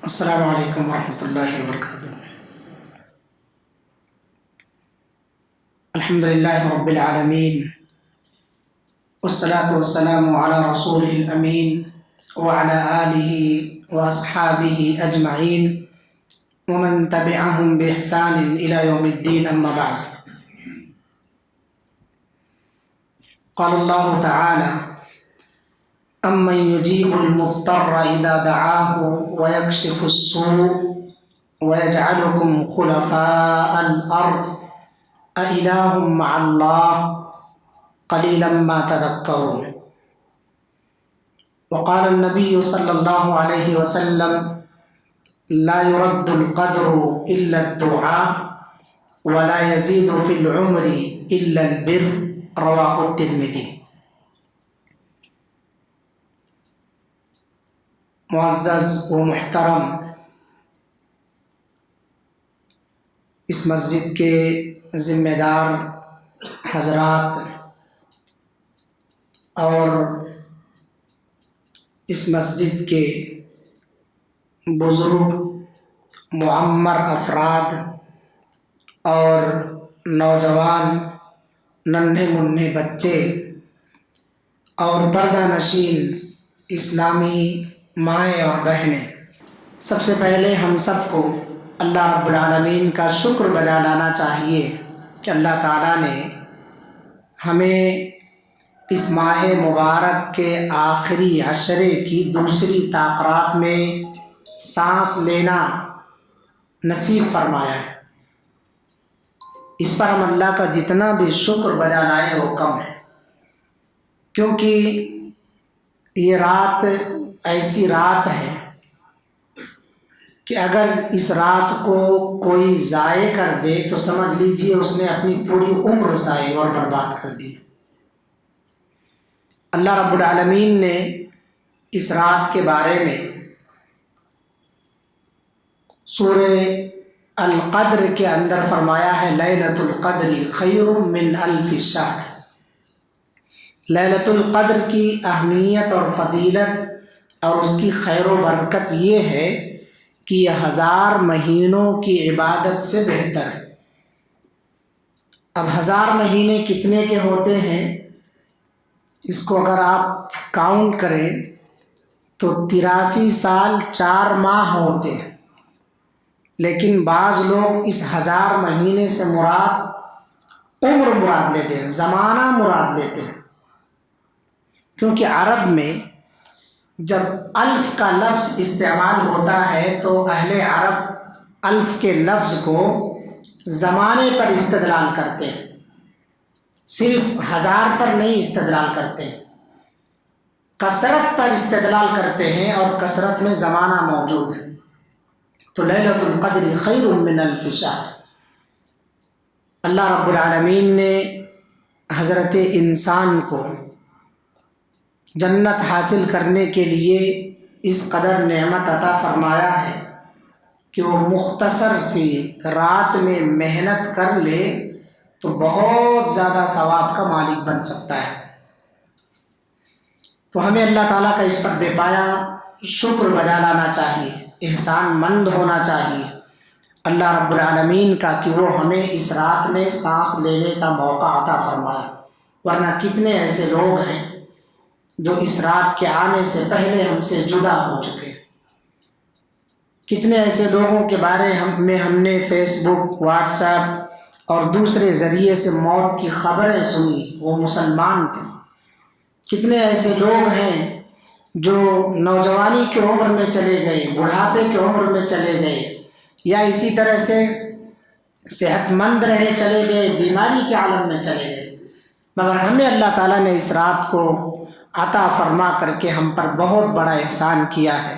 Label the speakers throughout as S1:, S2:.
S1: السلام علیکم ورحمۃ اللہ وبرکاتہ۔ الحمد للہ رب العالمین والصلاة والسلام علی رسول الامین وعلی آلہ واصحابہ اجمعین ومن تبعهم بإحسان إلى يوم الدین، اما بعد۔ قال اللہ تعالی: أَمَّن يُجِيبُ الْمُضْطَرَّ إِذَا دَعَاهُ وَيَكْشِفُ السُّوءَ وَيَجْعَلُكُمْ خُلَفَاءَ الْأَرْضِ أَإِلَٰهٌ مَّعَ اللَّهِ قَلِيلًا مَّا تَذَكَّرُونَ۔ وقال النبي صلى الله عليه وسلم: لا يرد القدر إلا الدعاء ولا يزيد في العمر إلا البر، رواه الترمذی۔ معزز و محترم اس مسجد کے ذمہ دار حضرات اور اس مسجد کے بزرگ معمر افراد اور نوجوان ننھے منھے بچے اور پردہ نشین اسلامی مائیں اور بہنیں، سب سے پہلے ہم سب کو اللہ رب العالمین کا شکر بجا لانا چاہیے کہ اللہ تعالیٰ نے ہمیں اس ماہ مبارک کے آخری عشرے کی دوسری تاخرات میں سانس لینا نصیب فرمایا ہے۔ اس پر ہم اللہ کا جتنا بھی شکر بجا لائیں وہ کم ہے، کیونکہ یہ رات ایسی رات ہے کہ اگر اس رات کو کوئی ضائع کر دے تو سمجھ لیجئے اس نے اپنی پوری عمر ضائع اور برباد کر دی۔ اللہ رب العالمین نے اس رات کے بارے میں سورہ القدر کے اندر فرمایا ہے: لیلۃ القدر خیر من الف شہر۔ لیلۃ القدر کی اہمیت اور فضیلت اور اس کی خیر و برکت یہ ہے کہ یہ 1000 مہینوں کی عبادت سے بہتر ہے۔ اب 1000 مہینے کتنے کے ہوتے ہیں، اس کو اگر آپ کاؤنٹ کریں تو 83 سال 4 ماہ ہوتے ہیں، لیکن بعض لوگ اس 1000 مہینے سے مراد عمر مراد لیتے ہیں، زمانہ مراد لیتے ہیں، کیونکہ عرب میں جب الف کا لفظ استعمال ہوتا ہے تو اہل عرب الف کے لفظ کو زمانے پر استدلال کرتے ہیں، صرف 1000 پر نہیں استدلال کرتے ہیں، کثرت پر استدلال کرتے ہیں اور کثرت میں زمانہ موجود ہے۔ تو لیلۃ القدر خیر من الف شہر۔ اللہ رب العالمین نے حضرت انسان کو جنت حاصل کرنے کے لیے اس قدر نعمت عطا فرمایا ہے کہ وہ مختصر سی رات میں محنت کر لے تو بہت زیادہ ثواب کا مالک بن سکتا ہے۔ تو ہمیں اللہ تعالیٰ کا اس پر بے پایا شکر بجا لانا چاہیے، احسان مند ہونا چاہیے اللہ رب العالمین کا کہ وہ ہمیں اس رات میں سانس لینے کا موقع عطا فرمایا، ورنہ کتنے ایسے لوگ ہیں جو اس رات کے آنے سے پہلے ہم سے جدا ہو چکے۔ کتنے ایسے لوگوں کے بارے میں ہم نے فیس بک، واٹس ایپ اور دوسرے ذریعے سے موت کی خبریں سنی، وہ مسلمان تھے۔ کتنے ایسے لوگ ہیں جو نوجوانی کی عمر میں چلے گئے، بڑھاپے کی عمر میں چلے گئے، یا اسی طرح سے صحت مند رہے چلے گئے، بیماری کے عالم میں چلے گئے، مگر ہمیں اللہ تعالیٰ نے اس رات کو عطا فرما کر کے ہم پر بہت بڑا احسان کیا ہے،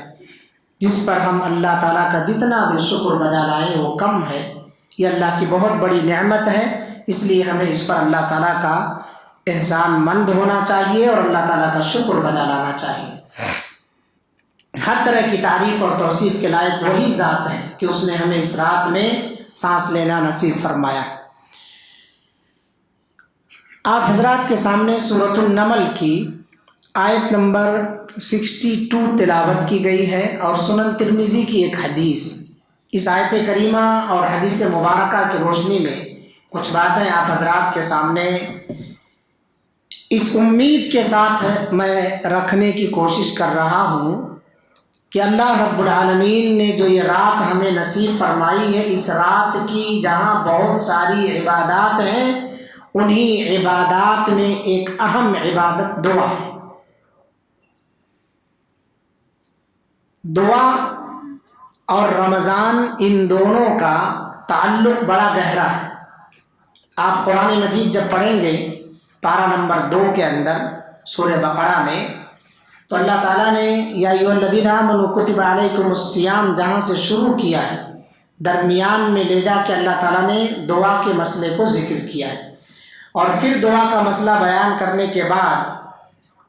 S1: جس پر ہم اللہ تعالیٰ کا جتنا بھی شکر بجا لائیں وہ کم ہے۔ یہ اللہ کی بہت بڑی نعمت ہے، اس لیے ہمیں اس پر اللہ تعالیٰ کا احسان مند ہونا چاہیے اور اللہ تعالیٰ کا شکر بجا لانا چاہیے۔ ہر طرح کی تعریف اور توصیف کے لائق وہی ذات ہے کہ اس نے ہمیں اس رات میں سانس لینا نصیب فرمایا۔ آپ حضرات کے سامنے سورۃ النمل کی آیت نمبر 62 تلاوت کی گئی ہے اور سنن ترمذی کی ایک حدیث. اس آیت کریمہ اور حدیث مبارکہ کی روشنی میں کچھ باتیں آپ حضرات کے سامنے اس امید کے ساتھ میں رکھنے کی کوشش کر رہا ہوں کہ اللہ رب العالمین نے جو یہ رات ہمیں نصیب فرمائی ہے، اس رات کی جہاں بہت ساری عبادات ہیں، انہی عبادات میں ایک اہم عبادت دعا ہے. دعا اور رمضان ان دونوں کا تعلق بڑا گہرا ہے. آپ قرآن مجید جب پڑھیں گے پارہ نمبر 2 کے اندر سورہ بقرہ میں، تو اللہ تعالیٰ نے یا ایھا الذین آمنوا کتب علیکم الصیام جہاں سے شروع کیا ہے، درمیان میں لے جا کے اللہ تعالیٰ نے دعا کے مسئلے کو ذکر کیا ہے، اور پھر دعا کا مسئلہ بیان کرنے کے بعد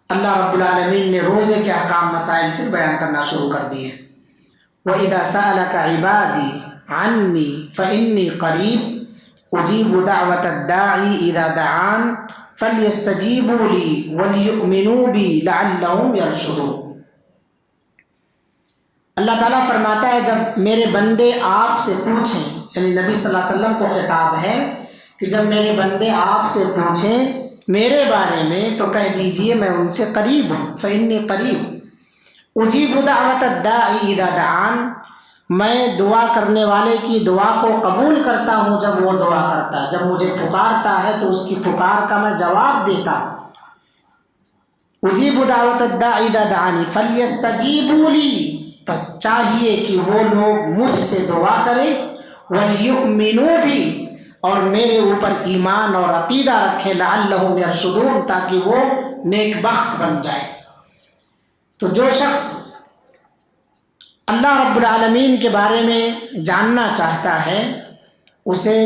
S1: اللہ رب العالمین نے روزے کے احکام مسائل پھر بیان کرنا شروع کر دیے. وَإِذَا سَأَلَكَ عِبَادِي عَنِّي فَإِنِّي قَرِيبٌ أُجِيبُ دَعْوَةَ الدَّاعِ إِذَا دَعَانِ فَلْيَسْتَجِيبُوا لِي وَلْيُؤْمِنُوا بِي لَعَلَّهُمْ يَرْشُدُونَ. اللہ تعالیٰ فرماتا ہے جب میرے بندے آپ سے پوچھیں، یعنی نبی صلی اللہ علیہ وسلم کو خطاب ہے کہ جب میرے بندے آپ سے پوچھیں میرے بارے میں تو کہہ دیجئے میں ان سے قریب ہوں. فَإِنِّي قَرِيبٌ اجیب دعوت الداعی اذا دعان، میں دعا کرنے والے کی دعا کو قبول کرتا ہوں جب وہ دعا کرتا ہے، جب مجھے پکارتا ہے تو اس کی پکار کا میں جواب دیتا ہوں. اجیب دعوت الداعی اذا دعانی فلیستجیبوا لی، پس چاہیے کہ وہ لوگ مجھ سے دعا کریں، ولیؤمنوا بھی، اور میرے اوپر ایمان اور عقیدہ رکھیں، لعلہم یرشدون، تاکہ وہ نیک بخت بن جائے. تو جو شخص اللہ رب العالمین کے بارے میں جاننا چاہتا ہے اسے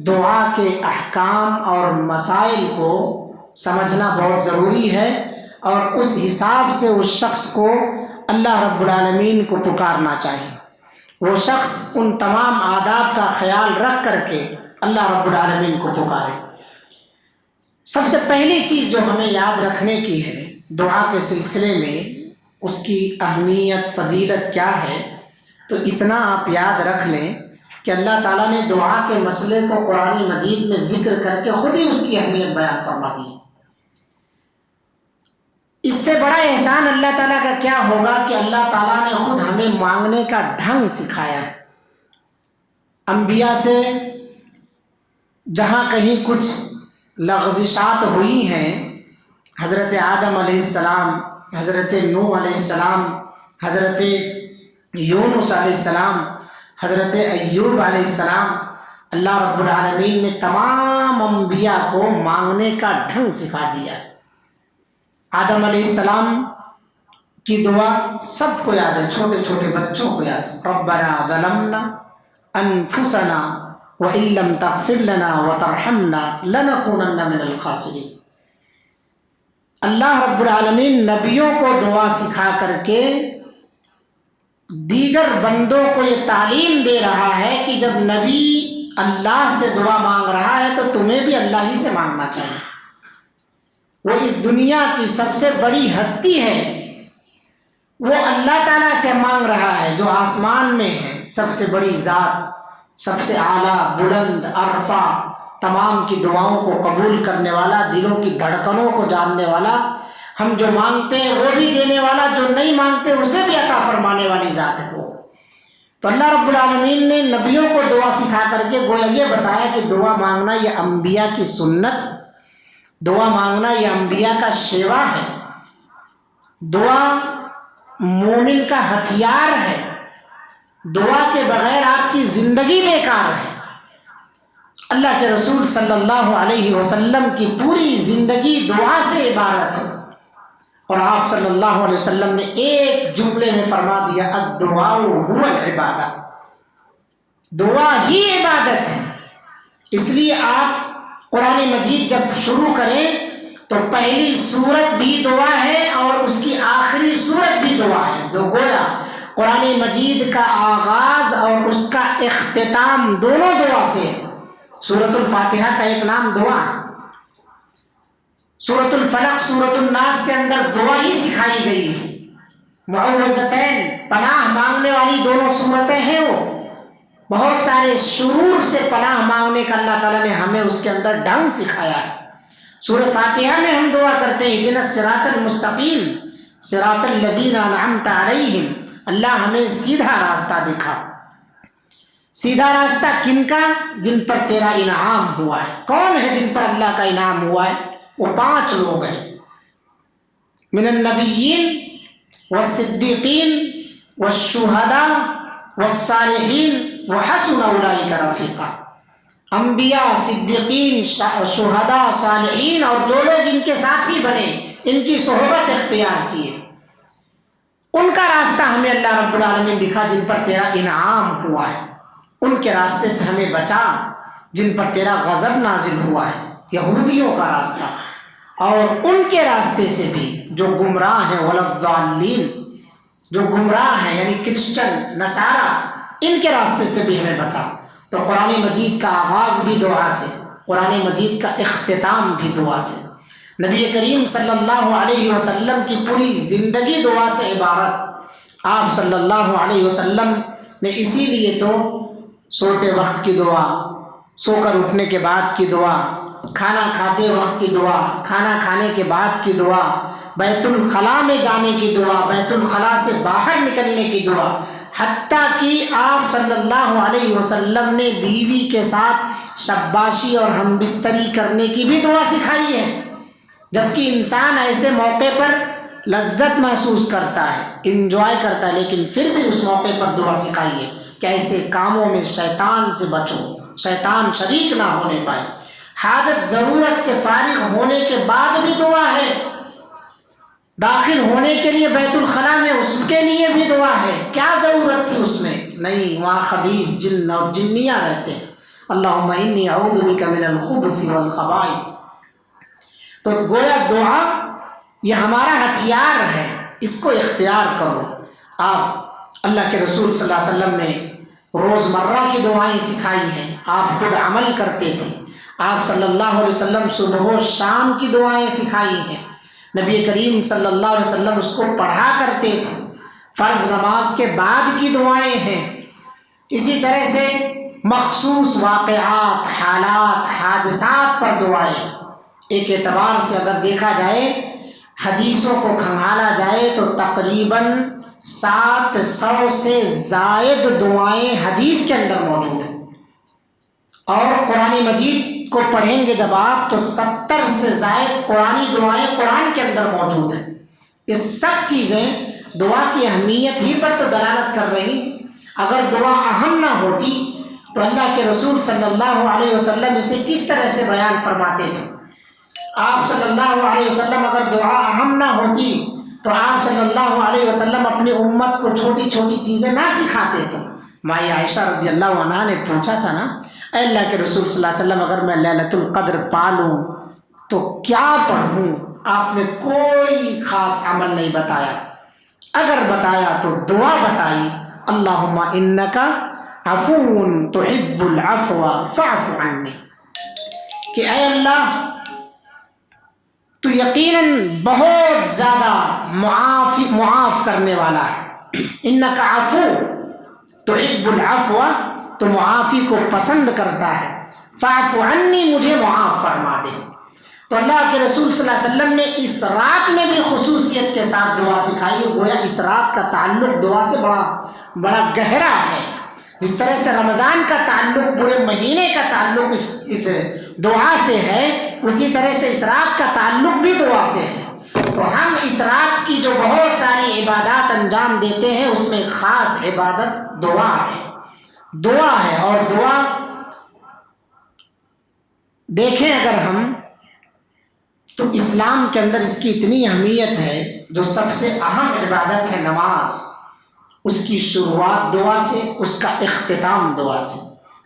S1: دعا کے احکام اور مسائل کو سمجھنا بہت ضروری ہے، اور اس حساب سے اس شخص کو اللہ رب العالمین کو پکارنا چاہیے. وہ شخص ان تمام آداب کا خیال رکھ کر کے اللہ رب العالمین کو پکارے. سب سے پہلی چیز جو ہمیں یاد رکھنے کی ہے دعا کے سلسلے میں، اس کی اہمیت فضیلت کیا ہے، تو اتنا آپ یاد رکھ لیں کہ اللہ تعالیٰ نے دعا کے مسئلے کو قرآن مجید میں ذکر کر کے خود ہی اس کی اہمیت بیان فرما دی. اس سے بڑا احسان اللہ تعالیٰ کا کیا ہوگا کہ اللہ تعالیٰ نے خود ہمیں مانگنے کا ڈھنگ سکھایا ہے. انبیاء سے جہاں کہیں کچھ لغزشات ہوئی ہیں، حضرت آدم علیہ السلام، حضرت نوح علیہ السلام، حضرت یونس علیہ السلام، حضرت ایوب علیہ السلام، اللہ رب العالمین نے تمام انبیاء کو مانگنے کا ڈھنگ سکھا دیا. آدم علیہ السلام کی دعا سب کو یاد ہے، چھوٹے چھوٹے بچوں کو یاد ہے. ربنا ظلمنا انفسنا وَإِن لَّمْ تَغْفِرْ لَنَا وَتَرْحَمْنَا لَنَكُونَنَّ مِنَ الْخَاسِرِينَ. اللہ رب العالمین نبیوں کو دعا سکھا کر کے دیگر بندوں کو یہ تعلیم دے رہا ہے کہ جب نبی اللہ سے دعا مانگ رہا ہے تو تمہیں بھی اللہ ہی سے مانگنا چاہیے. وہ اس دنیا کی سب سے بڑی ہستی ہے، وہ اللہ تعالیٰ سے مانگ رہا ہے جو آسمان میں ہے، سب سے بڑی ذات، سب سے اعلیٰ، بلند، عرفہ، تمام کی دعاؤں کو قبول کرنے والا، دلوں کی دھڑکنوں کو جاننے والا، ہم جو مانگتے ہیں وہ بھی دینے والا، جو نہیں مانگتے اسے بھی عطا فرمانے والی ذات ہے وہ. تو اللہ رب العالمین نے نبیوں کو دعا سکھا کر کے گویا یہ بتایا کہ دعا مانگنا یہ انبیاء کی سنت، دعا مانگنا یہ انبیاء کا شیوا ہے. دعا مومن کا ہتھیار ہے، دعا کے بغیر آپ کی زندگی بیکار ہے. اللہ کے رسول صلی اللہ علیہ وسلم کی پوری زندگی دعا سے عبارت ہے، اور آپ صلی اللہ علیہ وسلم نے ایک جملے میں فرما دیا الدعاء هو العبادہ، دعا ہی عبادت ہے. اس لیے آپ قرآن مجید جب شروع کریں تو پہلی سورت بھی دعا ہے اور اس کی آخری سورت بھی دعا ہے. تو گویا قرآن مجید کا آغاز اور اس کا اختتام دونوں دعا سے ہے. سورۃ الفاتحہ کا ایک نام دعا ہے، سورۃ الفلق سورۃ الناس کے اندر دعا ہی سکھائی گئی ہے. معوذتین پناہ مانگنے والی دونوں صورتیں ہیں. وہ بہت سارے شرور سے پناہ مانگنے کا اللہ تعالیٰ نے ہمیں اس کے اندر ڈھنگ سکھایا ہے. سورہ فاتحہ میں ہم دعا کرتے ہیں اہدنا الصراط المستقیم صراط الذین انعمت علیہم. اللہ ہمیں سیدھا راستہ دکھا. سیدھا راستہ کن کا؟ جن پر تیرا انعام ہوا ہے. کون ہے جن پر اللہ کا انعام ہوا ہے؟ وہ 5 لوگ ہیں. من النبیین والصدیقین والشہداء والصالحین وحسن اولئک رفیقا. انبیاء، صدیقین، شہداء، صالحین اور جو لوگ ان کے ساتھی بنے، ان کی صحبت اختیار کیے، ان کا راستہ ہمیں اللہ رب العالمین دکھا جن پر تیرا انعام ہوا ہے. ان کے راستے سے ہمیں بچا جن پر تیرا غضب نازل ہوا ہے، یہودیوں کا راستہ. اور ان کے راستے سے بھی جو گمراہ ہیں، ولضالین، جو گمراہ ہیں یعنی کرسچن، نصارہ، ان کے راستے سے بھی ہمیں بچا. تو قرآن مجید کا آغاز بھی دعا سے، قرآن مجید کا اختتام بھی دعا سے. نبی کریم صلی اللہ علیہ وسلم کی پوری زندگی دعا سے عبارت. آپ صلی اللہ علیہ وسلم نے اسی لیے تو سوتے وقت کی دعا، سو کر اٹھنے کے بعد کی دعا، کھانا کھاتے وقت کی دعا، کھانا کھانے کے بعد کی دعا، بیت الخلاء میں جانے کی دعا، بیت الخلاء سے باہر نکلنے کی دعا، حتیٰ کہ آپ صلی اللہ علیہ وسلم نے بیوی کے ساتھ شباشی اور ہم بستری کرنے کی بھی دعا سکھائی ہے. جبکہ انسان ایسے موقع پر لذت محسوس کرتا ہے، انجوائے کرتا ہے، لیکن پھر بھی اس موقع پر دعا سکھائی ہے کہ ایسے کاموں میں شیطان سے بچو، شیطان شریک نہ ہونے پائے. حاجت ضرورت سے فارغ ہونے کے بعد بھی دعا ہے. داخل ہونے کے لیے بیت الخلاء میں اس کے لیے بھی دعا ہے. کیا ضرورت تھی اس میں؟ نہیں، وہاں خبیث جن اور جنیاں رہتے ہیں. اللہم انی اعوذ بک من الخبث والخبائث. تو گویا دعا یہ ہمارا ہتھیار ہے، اس کو اختیار کرو. آپ اللہ کے رسول صلی اللہ علیہ وسلم نے روزمرہ کی دعائیں سکھائی ہیں، آپ خود عمل کرتے تھے. آپ صلی اللہ علیہ وسلم صبح و شام کی دعائیں سکھائی ہیں. نبی کریم صلی اللہ علیہ وسلم اس کو پڑھا کرتے تھے. فرض نماز کے بعد کی دعائیں ہیں. اسی طرح سے مخصوص واقعات، حالات، حادثات پر دعائیں. ایک اعتبار سے اگر دیکھا جائے، حدیثوں کو کھنگالا جائے تو تقریباً 700 سے زائد دعائیں حدیث کے اندر موجود ہیں. اور قرآن مجید کو پڑھیں گے جب آپ تو 70 سے زائد قرآنی دعائیں قرآن کے اندر موجود ہیں. یہ سب چیزیں دعا کی اہمیت ہی پر تو دلالت کر رہی ہیں. اگر دعا اہم نہ ہوتی تو اللہ کے رسول صلی اللہ علیہ وسلم اسے کس طرح سے بیان فرماتے تھے؟ آپ صلی اللہ علیہ وسلم اگر دعا اہم نہ ہوتی تو آپ صلی اللہ علیہ وسلم اپنی امت کو چھوٹی چھوٹی چیزیں نہ سکھاتے تھے. مائی عائشہ رضی اللہ عنہا نے پوچھا تھا نا، اے اللہ کے رسول صلی اللہ علیہ وسلم اگر میں لیلۃ القدر پالوں تو کیا پڑھوں؟ آپ نے کوئی خاص عمل نہیں بتایا. اگر بتایا تو دعا بتائی، اللہم انک عفو تحب العفو فاعف عنی، کہ اے اللہ تو یقیناً بہت زیادہ معاف کرنے والا ہے. انک عفو تحب العفو، تو معافی کو پسند کرتا ہے. فاعف عنی، مجھے معاف فرما دے. تو اللہ کے رسول صلی اللہ علیہ وسلم نے اس رات میں بھی خصوصیت کے ساتھ دعا سکھائی. گویا اس رات کا تعلق دعا سے بڑا گہرا ہے. جس طرح سے رمضان کا تعلق پورے مہینے کا تعلق اس دعا سے ہے، اسی طرح سے اس رات کا تعلق بھی دعا سے ہے. تو ہم اس رات کی جو بہت ساری عبادات انجام دیتے ہیں اس میں خاص عبادت دعا ہے. دعا ہے. اور دعا دیکھیں اگر ہم تو اسلام کے اندر اس کی اتنی اہمیت ہے. جو سب سے اہم عبادت ہے نماز، اس کی شروعات دعا سے، اس کا اختتام دعا سے.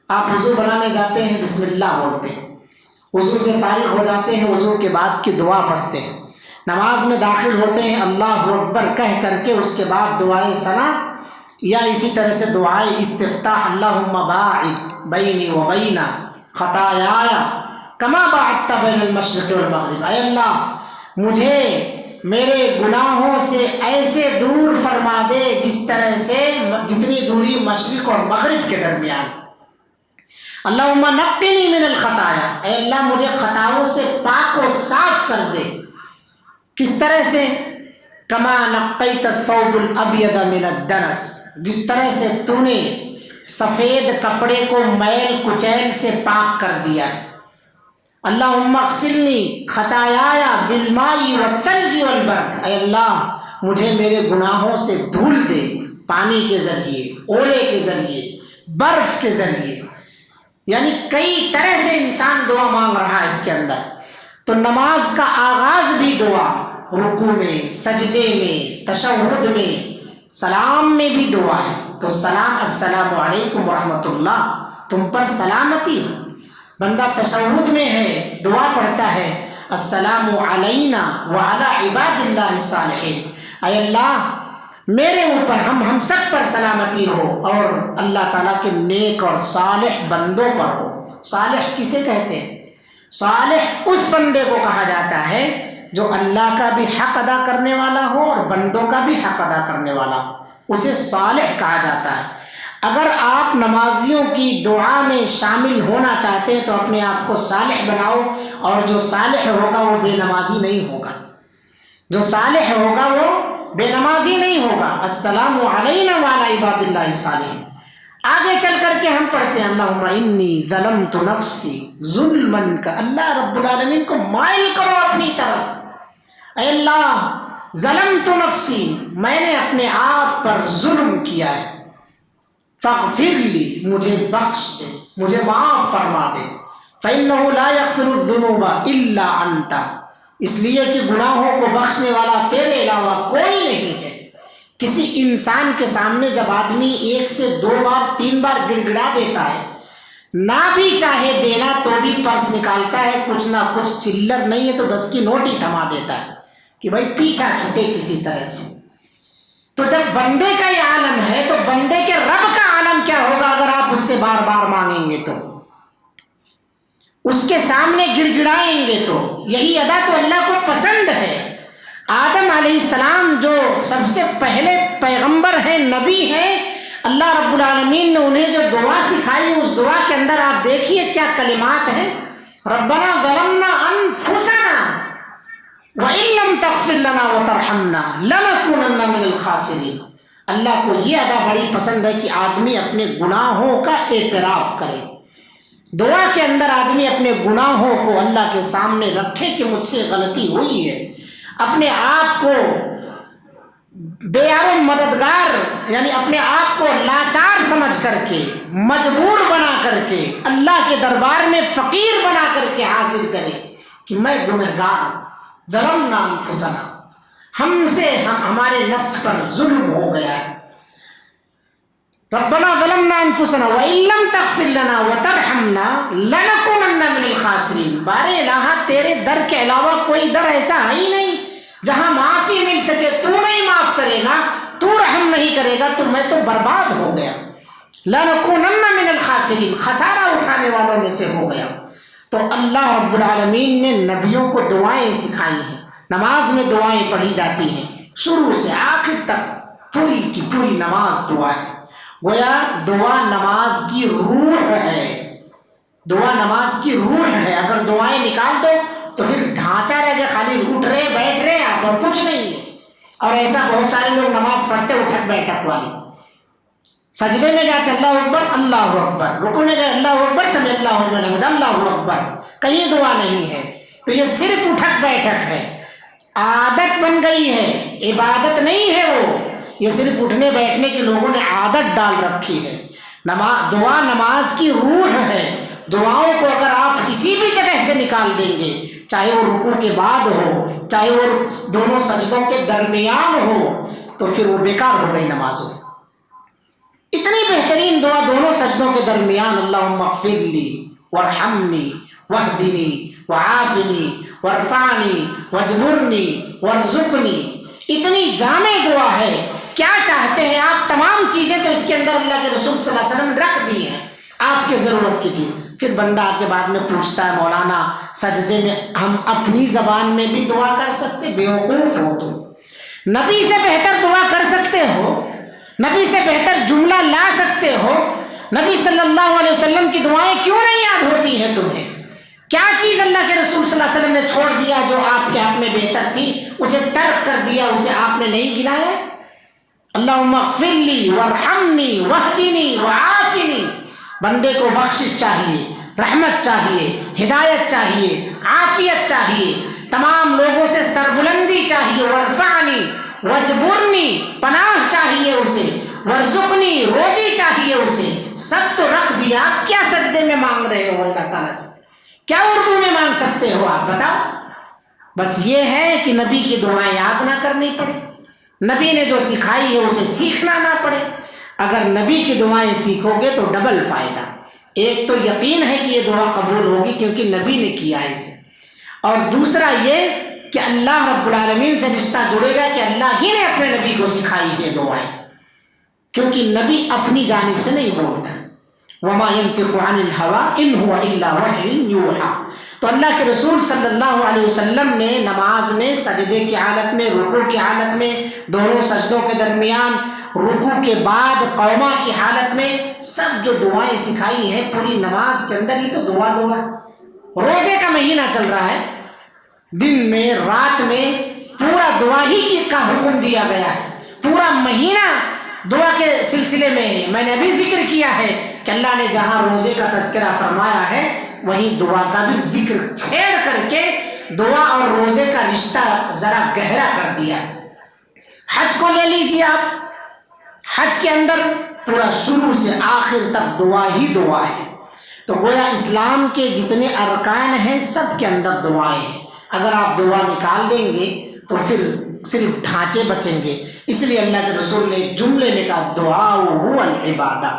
S1: آپ وضو بنانے جاتے ہیں، بسم اللہ بولتے ہیں. وضو سے فارغ ہو جاتے ہیں، وضو کے بعد کی دعا پڑھتے ہیں. نماز میں داخل ہوتے ہیں، اللہ اکبر کہہ کر کے اس کے بعد دعائے ثنا یا اسی طرح سے دعائے استفتاح، اللہم باعد بینی و بین خطایایا کما بعدت بین المشرق والمغرب، اے اللہ مجھے میرے گناہوں سے ایسے دور فرما دے جس طرح سے جتنی دوری مشرق اور مغرب کے درمیان۔ اللہم نقنی من الخطایا، اے اللہ مجھے خطاؤں سے پاک و صاف کر دے۔ کس طرح سے؟ کما نقیت الثوب الابیض من الدنس، جس طرح سے تو نے سفید کپڑے کو میل کچیل سے پاک کر دیا ہے۔ اللہم اغسلنی خطایا بالماء والثلج والبرد، اے اللہ مجھے میرے گناہوں سے دھل دے، پانی کے ذریعے، اولے کے ذریعے، برف کے ذریعے۔ یعنی کئی طرح سے انسان دعا مانگ رہا ہے اس کے اندر۔ تو نماز کا آغاز بھی دعا، رکوع میں، سجدے میں، تشہد میں، سلام میں بھی دعا ہے۔ تو سلام، السلام علیکم ورحمۃ اللہ، تم پر سلامتی ہو۔ بندہ تشہد میں ہے، دعا پڑھتا ہے السلام علینا وعلی عباد اللہ الصالحین، اے اللہ میرے اوپر ہم سب پر سلامتی ہو اور اللہ تعالیٰ کے نیک اور صالح بندوں پر ہو۔ صالح کسے کہتے ہیں؟ صالح اس بندے کو کہا جاتا ہے جو اللہ کا بھی حق ادا کرنے والا ہو اور بندوں کا بھی حق ادا کرنے والا ہو، اسے صالح کہا جاتا ہے۔ اگر آپ نمازیوں کی دعا میں شامل ہونا چاہتے ہیں تو اپنے آپ کو صالح بناؤ، اور جو صالح ہوگا وہ بے نمازی نہیں ہوگا، جو صالح ہوگا وہ بے نمازی نہیں ہوگا۔ السلام علینا وعلی عباد اللہ الصالحین۔ آگے چل کر کے ہم پڑھتے ہیں اللہم انی ظلمت نفسی ظلما کا، اللہ رب العالمین کو مائل کرو اپنی طرف۔ اے اللہ ظلمت نفسی، میں نے اپنے آپ پر ظلم کیا ہے، فاغفر لی، مجھے بخش دے، مجھے معاف فرما دے۔ فإنہ لا یغفر الذنوب الا انت، اس لیے کہ گناہوں کو بخشنے والا تیرے علاوہ کوئی نہیں ہے۔ کسی انسان کے سامنے جب آدمی 1 سے 2 بار 3 بار گڑ گڑا دیتا ہے، نہ بھی چاہے دینا تو بھی پرس نکالتا ہے، کچھ نہ کچھ چلر نہیں ہے تو 10 کی نوٹ ہی تھما دیتا ہے کہ بھائی پیچھا چھوٹے کسی طرح سے۔ تو جب بندے کا یہ عالم ہے تو بندے کے رب کا عالم کیا ہوگا اگر آپ اس سے بار بار مانگیں گے تو، اس کے سامنے گڑ گڑائیں گے تو۔ یہی ادا تو اللہ کو پسند ہے۔ آدم علیہ السلام جو سب سے پہلے پیغمبر ہیں، نبی ہیں، اللہ رب العالمین نے انہیں جو دعا سکھائی، اس دعا کے اندر آپ دیکھیے کیا کلمات ہیں۔ ربنا ظلمنا انفسنا وَإِن لَّمْ تَغْفِرْ لَنَا وَتَرْحَمْنَا لَنَكُونَنَّ مِنَ الْخَاسِرِينَ۔ اللہ کو یہ ادا بڑی پسند ہے کہ آدمی اپنے گناہوں کا اعتراف کرے۔ دعا کے اندر آدمی اپنے گناہوں کو اللہ کے سامنے رکھے کہ مجھ سے غلطی ہوئی ہے، اپنے آپ کو بے یار و مددگار، یعنی اپنے آپ کو لاچار سمجھ کر کے، مجبور بنا کر کے، اللہ کے دربار میں فقیر بنا کر کے حاضر کرے کہ میں گنہگار ہوں۔ ظلمنا انفسنا، ہم سے ہمارے نفس پر ظلم ہو گیا ہے۔ ربنا ظلمنا انفسنا وَإِن لَّمْ تَغْفِرْ لَنَا وَتَرْحَمْنَا لَنَكُونَنَّ مِنَ الْخَاسِرِينَ۔ بار الہ تیرے در کے علاوہ کوئی در ایسا ہے ہی نہیں جہاں معافی مل سکے۔ تو نہیں معاف کرے گا، تو رحم نہیں کرے گا تو میں تو برباد ہو گیا۔ لَنَكُونَنَّ مِنَ الْخَاسِرِينَ، خسارہ اٹھانے والوں میں سے ہو گیا۔ تو اللہ رب العالمین نے نبیوں کو دعائیں سکھائی ہیں، نماز میں دعائیں پڑھی جاتی ہیں، شروع سے آخر تک پوری کی پوری نماز دعا ہے۔ گویا دعا نماز کی روح ہے، دعا نماز کی روح ہے۔ اگر دعائیں نکال دو تو پھر ڈھانچہ رہ گیا، خالی اٹھ رہے بیٹھ رہے آپ اور کچھ نہیں ہے۔ اور ایسا بہت سارے لوگ نماز پڑھتے اٹھک بیٹھک والی، سجدے میں جاتے اللہ اکبر اللہ اکبر، رکوع میں گئے اللہ اکبر سمع اللہ لمن حمدہ اللہ اکبر، کہیں دعا نہیں ہے۔ تو یہ صرف اٹھک بیٹھک ہے، عادت بن گئی ہے، عبادت نہیں ہے وہ، یہ صرف اٹھنے بیٹھنے کے لوگوں نے عادت ڈال رکھی ہے۔ دعا نماز کی روح ہے۔ دعاؤں کو اگر آپ کسی بھی جگہ سے نکال دیں گے، چاہے وہ رکوع کے بعد ہو، چاہے وہ دونوں سجدوں کے درمیان ہو، تو پھر وہ بیکار ہو گئی نماز ہو۔ اتنی بہترین دعا دونوں سجدوں کے درمیان، اللہم اغفر لی وارحمنی واہدنی وعافنی وارفعنی واجبرنی وارزقنی، اتنی جامع دعا ہے۔ کیا چاہتے ہیں آپ؟ تمام چیزیں تو اس کے اندر اللہ کے رسول صلی اللہ علیہ وسلم نے رکھ دی ہیں، آپ کی ضرورت کی تھی۔ پھر بندہ کے بعد میں پوچھتا ہے مولانا سجدے میں ہم اپنی زبان میں بھی دعا کر سکتے؟ بیوقوف ہو تم، نبی سے بہتر دعا کر سکتے ہو؟ نبی سے بہتر جملہ لا سکتے ہو؟ نبی صلی اللہ علیہ وسلم کی دعائیں کیوں نہیں یاد ہوتی ہیں تمہیں؟ کیا چیز اللہ کے رسول صلی اللہ علیہ وسلم نے چھوڑ دیا جو آپ کے حق میں بہتر تھی؟ اسے ترک کر دیا، اسے آپ نے نہیں گنایا؟ اللہم اغفر لی وارحمنی واہدنی وعافنی، بندے کو بخشش چاہیے، رحمت چاہیے، ہدایت چاہیے، عافیت چاہیے، تمام لوگوں سے سربلندی چاہیے، وارفعنی واجبرنی، پناہ چاہیے اسے، ورزقنی، روزی چاہیے اسے، سب تو رکھ دیا، آپ کیا سجدے میں مانگ رہے ہو اللہ تعالیٰ سے؟ کیا اردو میں مانگ سکتے ہو آپ بتاؤ؟ بس یہ ہے کہ نبی کی دعائیں یاد نہ کرنی پڑے، نبی نے جو سکھائی ہے اسے سیکھنا نہ پڑے۔ اگر نبی کی دعائیں سیکھو گے تو ڈبل فائدہ، ایک تو یقین ہے کہ یہ دعا قبول ہوگی کیونکہ نبی نے کیا ہے اسے، اور دوسرا یہ کہ اللہ رب العالمین سے رشتہ جڑے گا کہ اللہ ہی نے اپنے نبی کو سکھائی ہے دعائیں، کیونکہ نبی اپنی جانب سے نہیں بولتا، وما ينطق عن الهوى ان هو الا وحی یوحی۔ تو اللہ کے رسول صلی اللہ علیہ وسلم نے نماز میں سجدے کی حالت میں، رکوع کی حالت میں، دونوں سجدوں کے درمیان، رکوع کے بعد قوما کی حالت میں سب جو دعائیں سکھائی ہیں پوری نماز کے اندر ہی تو دعا۔ روزے کا مہینہ چل رہا ہے، دن میں رات میں پورا دعا ہی کا حکم دیا گیا ہے، پورا مہینہ دعا کے سلسلے میں ہے۔ میں نے ابھی ذکر کیا ہے کہ اللہ نے جہاں روزے کا تذکرہ فرمایا ہے وہیں دعا کا بھی ذکر چھیڑ کر کے دعا اور روزے کا رشتہ ذرا گہرا کر دیا ہے۔ حج کو لے لیجیے آپ، حج کے اندر پورا شروع سے آخر تک دعا ہی دعا ہے، تو گویا اسلام کے جتنے ارکان ہیں سب کے اندر دعائیں ہیں۔ اگر آپ دعا نکال دیں گے تو پھر صرف ڈھانچے بچیں گے، اس لیے اللہ کے رسول نے جملے میں کہا دعا هو العبادہ۔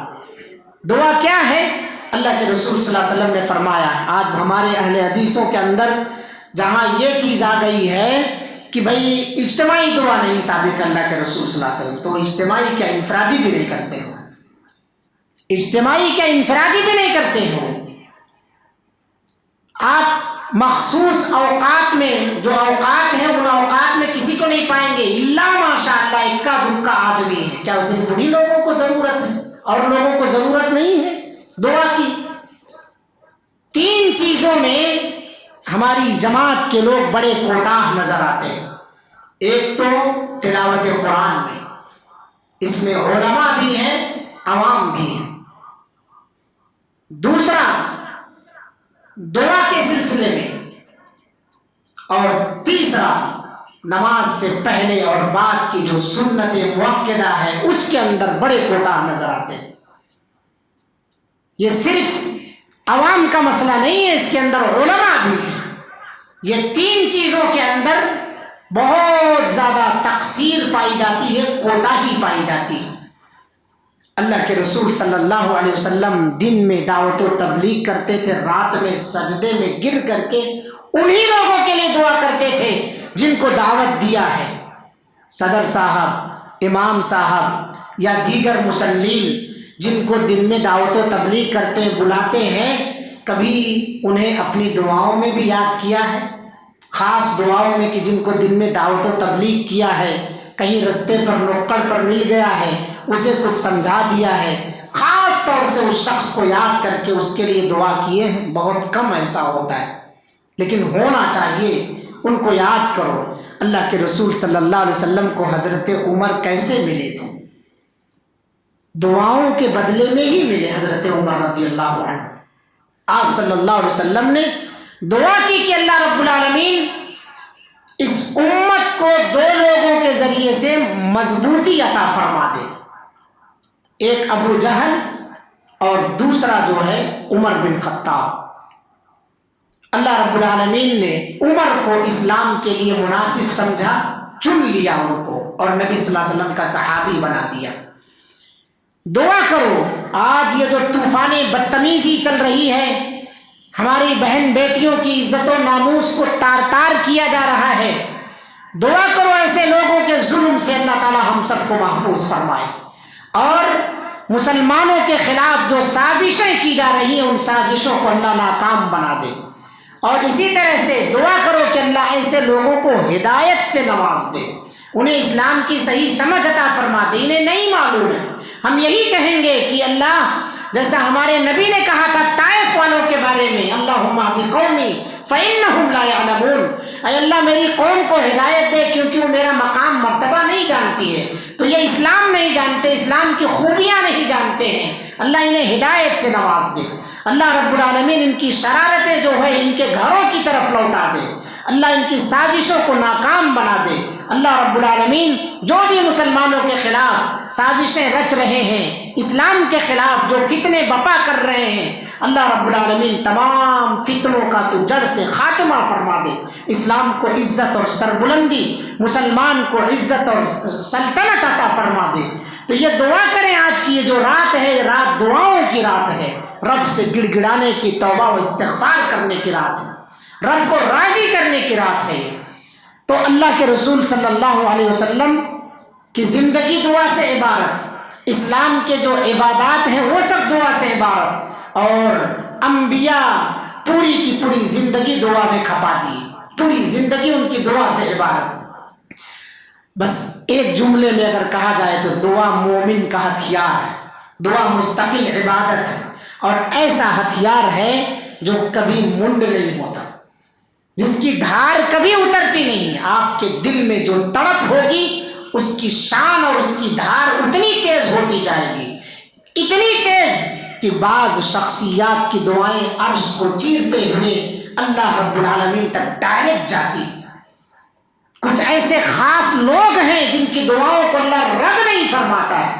S1: دعا کیا ہے؟ اللہ کے رسول صلی اللہ علیہ وسلم نے فرمایا ہے، آج ہمارے اہل حدیثوں کے اندر جہاں یہ چیز آ گئی ہے کہ بھئی اجتماعی دعا نہیں ثابت اللہ کے رسول صلی اللہ علیہ وسلم، تو اجتماعی کیا انفرادی بھی نہیں کرتے ہو؟ اجتماعی کیا انفرادی بھی نہیں کرتے ہو؟ آپ مخصوص اوقات میں، جو اوقات ہیں ان اوقات میں کسی کو نہیں پائیں گے الا ماشاء اللہ اکا دکا آدمی ہے، کیا اسے انہی لوگوں کو ضرورت ہے اور لوگوں کو ضرورت نہیں ہے دعا کی؟ تین چیزوں میں ہماری جماعت کے لوگ بڑے کوتاہ نظر آتے ہیں۔ ایک تو تلاوت قرآن میں، اس میں علماء بھی ہیں عوام بھی ہیں۔ دوسرا دعا کے سلسلے میں، اور تیسرا نماز سے پہلے اور بعد کی جو سنت مؤکدہ ہے اس کے اندر بڑے کوتاہ نظر آتے ہیں۔ یہ صرف عوام کا مسئلہ نہیں ہے، اس کے اندر علماء بھی ہیں۔ یہ تین چیزوں کے اندر بہت زیادہ تقصیر پائی جاتی ہے، کوتاہی پائی جاتی ہے۔ اللہ کے رسول صلی اللہ علیہ وسلم دن میں دعوت و تبلیغ کرتے تھے، رات میں سجدے میں گر کر کے انہی لوگوں کے لیے دعا کرتے تھے جن کو دعوت دیا ہے، صدر صاحب، امام صاحب یا دیگر مصلین جن کو دن میں دعوت و تبلیغ کرتے بلاتے ہیں، کبھی انہیں اپنی دعاؤں میں بھی یاد کیا ہے؟ خاص دعاؤں میں کہ جن کو دن میں دعوت و تبلیغ کیا ہے، کہیں رستے پر نکڑ پر مل گیا ہے اسے کچھ سمجھا دیا ہے، خاص طور سے اس شخص کو یاد کر کے اس کے لیے دعا کیے ہیں؟ بہت کم ایسا ہوتا ہے، لیکن ہونا چاہیے، ان کو یاد کرو۔ اللہ کے رسول صلی اللہ علیہ وسلم کو حضرت عمر کیسے ملے تھے؟ دعاؤں کے بدلے میں ہی ملے حضرت عمر رضی اللہ عنہ۔ آپ صلی اللہ علیہ وسلم نے دعا کی کہ اللہ رب العالمین اس امت کو دو لوگوں کے ذریعے سے مضبوطی عطا فرما دے، ایک ابو جہل اور دوسرا جو ہے عمر بن خطاب۔ اللہ رب العالمین نے عمر کو اسلام کے لیے مناسب سمجھا، چن لیا ان کو اور نبی صلی اللہ علیہ وسلم کا صحابی بنا دیا۔ دعا کرو، آج یہ جو طوفان بدتمیزی چل رہی ہے، ہماری بہن بیٹیوں کی عزت و ناموس کو تار تار کیا جا رہا ہے، دعا کرو ایسے لوگوں کے ظلم سے اللہ تعالی ہم سب کو محفوظ فرمائے، اور مسلمانوں کے خلاف جو سازشیں کی جا رہی ہیں ان سازشوں کو اللہ ناکام بنا دے، اور اسی طرح سے دعا کرو کہ اللہ ایسے لوگوں کو ہدایت سے نواز دے، انہیں اسلام کی صحیح سمجھ عطا فرما دے، انہیں نہیں معلوم ہے۔ ہم یہی کہیں گے کہ اللہ، جیسا ہمارے نبی نے کہا تھا طائف والوں کے بارے میں، اللہم اہد قومی فإنہم لا یعلمون، اے اللہ میری قوم کو ہدایت دے کیونکہ وہ میرا مقام مرتبہ نہیں جانتی ہے، تو یہ اسلام نہیں جانتے، اسلام کی خوبیاں نہیں جانتے ہیں، اللہ انہیں ہدایت سے نواز دے۔ اللہ رب العالمین ان کی شرارتیں جو ہے ان کے گھروں کی طرف لوٹا دے، اللہ ان کی سازشوں کو ناکام بنا دے۔ اللہ رب العالمین جو بھی مسلمانوں کے خلاف سازشیں رچ رہے ہیں، اسلام کے خلاف جو فتنے بپا کر رہے ہیں، اللہ رب العالمین تمام فتنوں کا تو جڑ سے خاتمہ فرما دے، اسلام کو عزت اور سربلندی، مسلمان کو عزت اور سلطنت عطا فرما دے۔ تو یہ دعا کریں، آج کی یہ جو رات ہے یہ رات دعاؤں کی رات ہے، رب سے گڑ گڑانے کی، توبہ و استغفار کرنے کی رات ہے، رب کو راضی کرنے کی رات ہے۔ تو اللہ کے رسول صلی اللہ علیہ وسلم کی زندگی دعا سے عبارت، اسلام کے جو عبادات ہیں وہ سب دعا سے عبارت، اور انبیاء پوری کی پوری زندگی دعا میں کھپا دی، پوری زندگی ان کی دعا سے عبارت۔ بس ایک جملے میں اگر کہا جائے تو دعا مومن کا ہتھیار ہے، دعا مستقل عبادت ہے، اور ایسا ہتھیار ہے جو کبھی منڈ نہیں ہوتا، جس کی دھار کبھی اترتی نہیں۔ آپ کے دل میں جو تڑپ ہوگی اس کی شان اور اس کی دھار اتنی تیز ہوتی جائے گی، اتنی تیز کہ بعض شخصیات کی دعائیں عرش کو چیرتے ہوئے اللہ رب العالمین تک ڈائریکٹ جاتی۔ کچھ ایسے خاص لوگ ہیں جن کی دعاؤں کو اللہ رد نہیں فرماتا ہے۔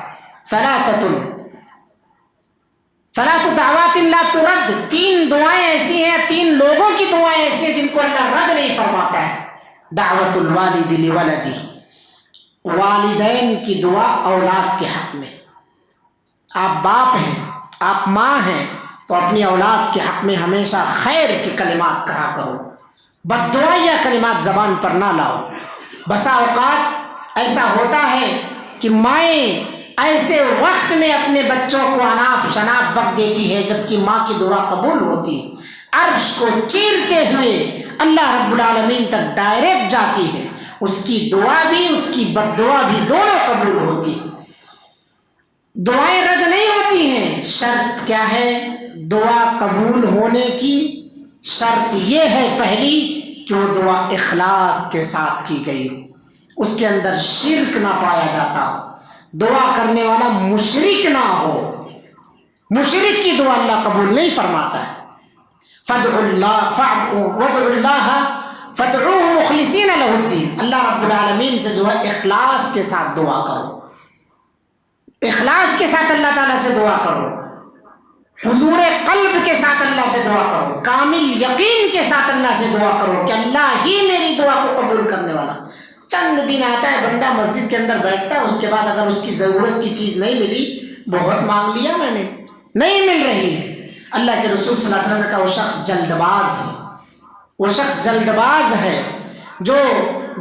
S1: ثلاث دعوات لا ترد، تین دعائیں ایسی ہیں، تین لوگوں کی دعائیں ایسی ہیں جن کو اللہ رد نہیں فرماتا ہے۔ دعوت الوالد لولدی، والدین کی دعا اولاد کے حق میں۔ آپ باپ ہیں، آپ ماں ہیں، تو اپنی اولاد کے حق میں ہمیشہ خیر کے کلمات کہا کرو، بد دعائیہ کلمات زبان پر نہ لاؤ۔ بسا اوقات ایسا ہوتا ہے کہ مائیں ایسے وقت میں اپنے بچوں کو اناپ شناپ بک دیتی ہے جبکہ ماں کی دعا قبول ہوتی، عرش کو چیرتے ہوئے اللہ رب العالمین تک ڈائریکٹ جاتی ہے، اس کی دعا بھی اس کی بد دعا بھی دونوں قبول ہوتی۔ دعائیں رد نہیں ہوتی ہیں، شرط کیا ہے؟ دعا قبول ہونے کی شرط یہ ہے پہلی کہ وہ دعا اخلاص کے ساتھ کی گئی، اس کے اندر شرک نہ پایا جاتا، دعا کرنے والا مشرک نہ ہو، مشرک کی دعا اللہ قبول نہیں فرماتا ہے۔ فادعوه مخلصین لہ الدین، اللہ رب العالمین سے جو ہے اخلاص کے ساتھ دعا کرو، اخلاص کے ساتھ اللہ تعالیٰ سے دعا کرو، حضور قلب کے ساتھ اللہ سے دعا کرو، کامل یقین کے ساتھ اللہ سے دعا کرو کہ اللہ ہی میری دعا کو قبول کرنے والا۔ چند دن آتا ہے بندہ مسجد کے اندر بیٹھتا ہے، اس کے بعد اگر اس کی ضرورت کی چیز نہیں ملی، بہت مانگ لیا میں نے، نہیں مل رہی ہے، اللہ کے رسول صلی اللہ علیہ وسلم نے کہا وہ شخص جلد باز ہے، وہ شخص جلد باز ہے جو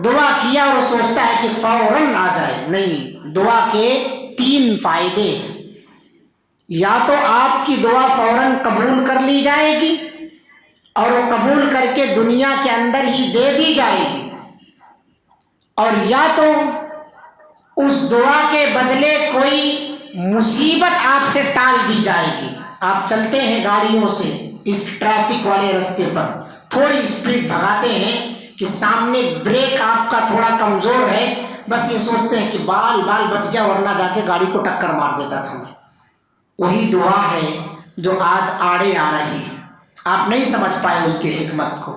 S1: دعا کیا اور سوچتا ہے کہ فوراً آ جائے۔ نہیں، دعا کے تین فائدے ہیں، یا تو آپ کی دعا فوراً قبول کر لی جائے گی اور وہ قبول کر کے دنیا کے اندر ہی دے دی جائے گی، اور یا تو اس دعا کے بدلے کوئی مصیبت آپ سے ٹال دی جائے گی۔ آپ چلتے ہیں گاڑیوں سے اس ٹریفک والے راستے پر، تھوڑی اسپیڈ بھگاتے ہیں کہ سامنے بریک آپ کا تھوڑا کمزور ہے، بس یہ سوچتے ہیں کہ بال بچ گیا ورنہ جا کے گاڑی کو ٹکر مار دیتا تھا میں۔ وہی دعا ہے جو آج آڑے آ رہی ہے، آپ نہیں سمجھ پائے اس کی حکمت کو۔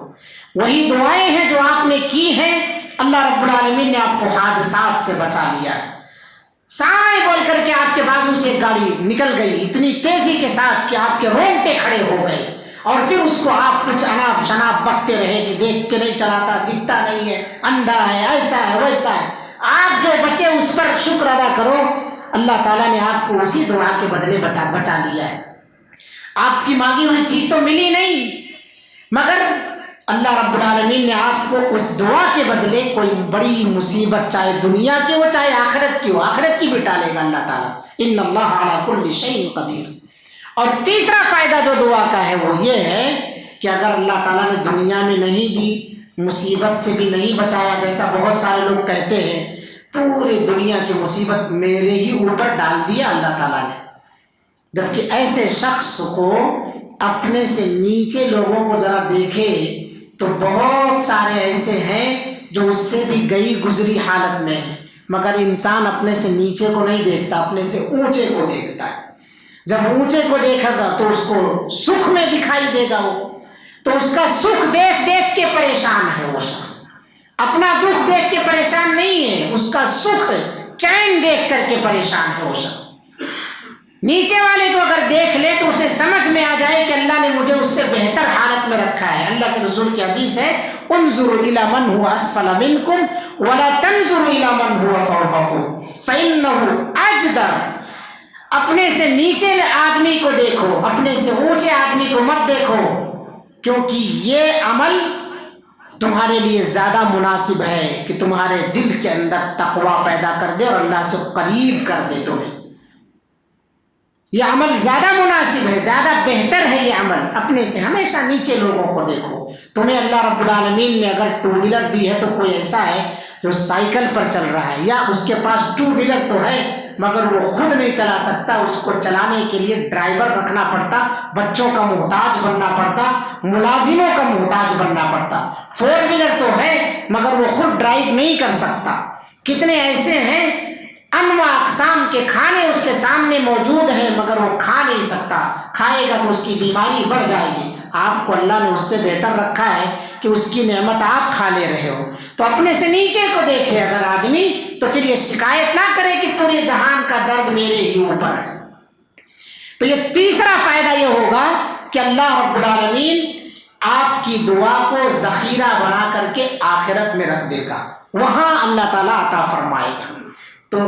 S1: وہی دعائیں ہیں جو آپ نے کی ہیں، اللہ رب العالمین نے آپ کو حادثات سے بچا لیا ہے۔ سائے بول کر کے آپ کے بازو سے ایک گاڑی نکل گئی اتنی تیزی کے ساتھ کہ آپ کے رونگٹے کھڑے ہو گئے، اور پھر اس کو آپ کچھ اناپ شناپ بکتے رہے کہ دیکھ کے نہیں چلاتا، دکھتا نہیں ہے، اندھا ہے، ایسا ہے ویسا ہے۔ آپ جو بچے اس پر شکر ادا کرو، اللہ تعالیٰ نے آپ کو اسی دعا کے بدلے بچا لیا ہے۔ آپ کی مانگی ہوئی چیز تو ملی نہیں، مگر اللہ رب العالمین نے آپ کو اس دعا کے بدلے کوئی بڑی مصیبت چاہے دنیا کی ہو چاہے آخرت کی ہو، آخرت کی بھی ٹالے گا اللہ تعالیٰ۔ ان اللہ علی کل شیء قدیر۔ اور تیسرا فائدہ جو دعا کا ہے وہ یہ ہے کہ اگر اللہ تعالیٰ نے دنیا میں نہیں دی، مصیبت سے بھی نہیں بچایا، جیسا بہت سارے لوگ کہتے ہیں پوری دنیا کی مصیبت میرے ہی اوپر ڈال دیا اللہ تعالیٰ نے، جبکہ ایسے شخص کو اپنے سے نیچے لوگوں کو ذرا دیکھے تو بہت سارے ایسے ہیں جو اس سے بھی گئی گزری حالت میں ہیں، مگر انسان اپنے سے نیچے کو نہیں دیکھتا، اپنے سے اونچے کو دیکھتا ہے۔ جب اونچے کو دیکھے گا تو اس کو سکھ میں دکھائی دے گا، وہ تو اس کا سکھ دیکھ دیکھ کے پریشان ہے، وہ شخص اپنا دکھ دیکھ کے پریشان نہیں ہے، اس کا سکھ چین دیکھ کر کے پریشان ہے وہ شخص۔ نیچے والے کو اگر دیکھ لے تو اسے سمجھ میں آ جائے کہ اللہ نے مجھے اس سے بہتر حالت میں رکھا ہے۔ اللہ کے رسول کی حدیث ہے انظروا الی من هو اسفل منکم ولا تنظروا الی من هو فوقکم فانه اجدر۔ اپنے سے نیچے آدمی کو دیکھو، اپنے سے اونچے آدمی کو مت دیکھو، کیونکہ یہ عمل تمہارے لیے زیادہ مناسب ہے کہ تمہارے دل کے اندر تقوی پیدا کر دے اور اللہ سے قریب کر دے تمہیں۔ یہ عمل زیادہ مناسب ہے، زیادہ بہتر ہے یہ عمل۔ اپنے سے ہمیشہ نیچے لوگوں کو دیکھو۔ تمہیں اللہ رب العالمین نے اگر ٹو ویلر دی ہے تو کوئی ایسا ہے جو سائیکل پر چل رہا ہے، یا اس کے پاس ٹو ویلر تو ہے مگر وہ خود نہیں چلا سکتا، اس کو چلانے کے لیے ڈرائیور رکھنا پڑتا، بچوں کا محتاج بننا پڑتا، ملازموں کا محتاج بننا پڑتا۔ فور ویلر تو ہے مگر وہ خود ڈرائیو نہیں کر سکتا۔ کتنے ایسے ہیں انواع اقسام کے کھانے اس کے سامنے موجود ہیں مگر وہ کھا نہیں سکتا، کھائے گا تو اس کی بیماری بڑھ جائے گی۔ آپ کو اللہ نے اس سے بہتر رکھا ہے کہ اس کی نعمت آپ کھا لے رہے ہو، تو اپنے سے نیچے کو دیکھے اگر آدمی تو پھر یہ شکایت نہ کرے کہ پورے جہان کا درد میرے ہی اوپر ہے۔ تو یہ تیسرا فائدہ یہ ہوگا کہ اللہ رب العالمین آپ کی دعا کو ذخیرہ بنا کر کے آخرت میں رکھ دے گا، وہاں اللہ تعالیٰ عطا فرمائے گا۔ تو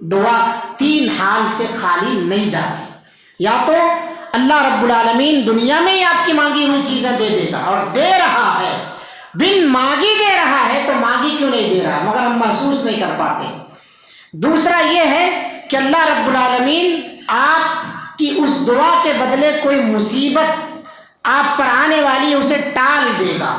S1: دعا تین حال سے خالی نہیں جاتی، یا تو اللہ رب العالمین دنیا میں ہی آپ کی مانگی ہوئی چیزیں دے دے گا، اور دے رہا ہے، بن مانگی دے رہا ہے، تو مانگی کیوں نہیں دے رہا مگر ہم محسوس نہیں کر پاتے۔ دوسرا یہ ہے کہ اللہ رب العالمین آپ کی اس دعا کے بدلے کوئی مصیبت آپ پر آنے والی ہے اسے ٹال دے گا۔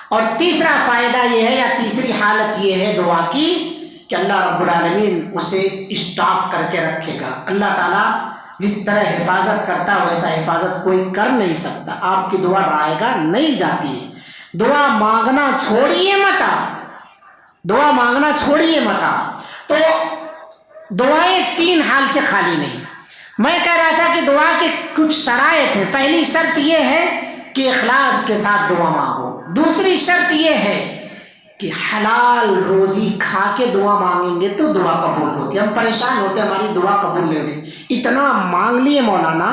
S1: اور تیسرا فائدہ یہ ہے یا تیسری حالت یہ ہے دعا کی کہ اللہ رب العالمین اسے اسٹاک کر کے رکھے گا۔ اللہ تعالیٰ جس طرح حفاظت کرتا ہے ویسا حفاظت کوئی کر نہیں سکتا۔ آپ کی دعا رائے گا نہیں جاتی ہے۔ دعا مانگنا چھوڑیے مت، دعا مانگنا چھوڑیے مت۔ تو دعائیں تین حال سے خالی نہیں۔ میں کہہ رہا تھا کہ دعا کے کچھ شرائط ہیں۔ پہلی شرط یہ ہے کہ اخلاص کے ساتھ دعا مانگو۔ دوسری شرط یہ ہے کہ حلال روزی کھا کے دعا مانگیں گے تو دعا قبول ہوتی ہے۔ ہم پریشان ہوتے ہیں ہماری دعا قبول نہیں ہوئی، اتنا مانگ لیے مولانا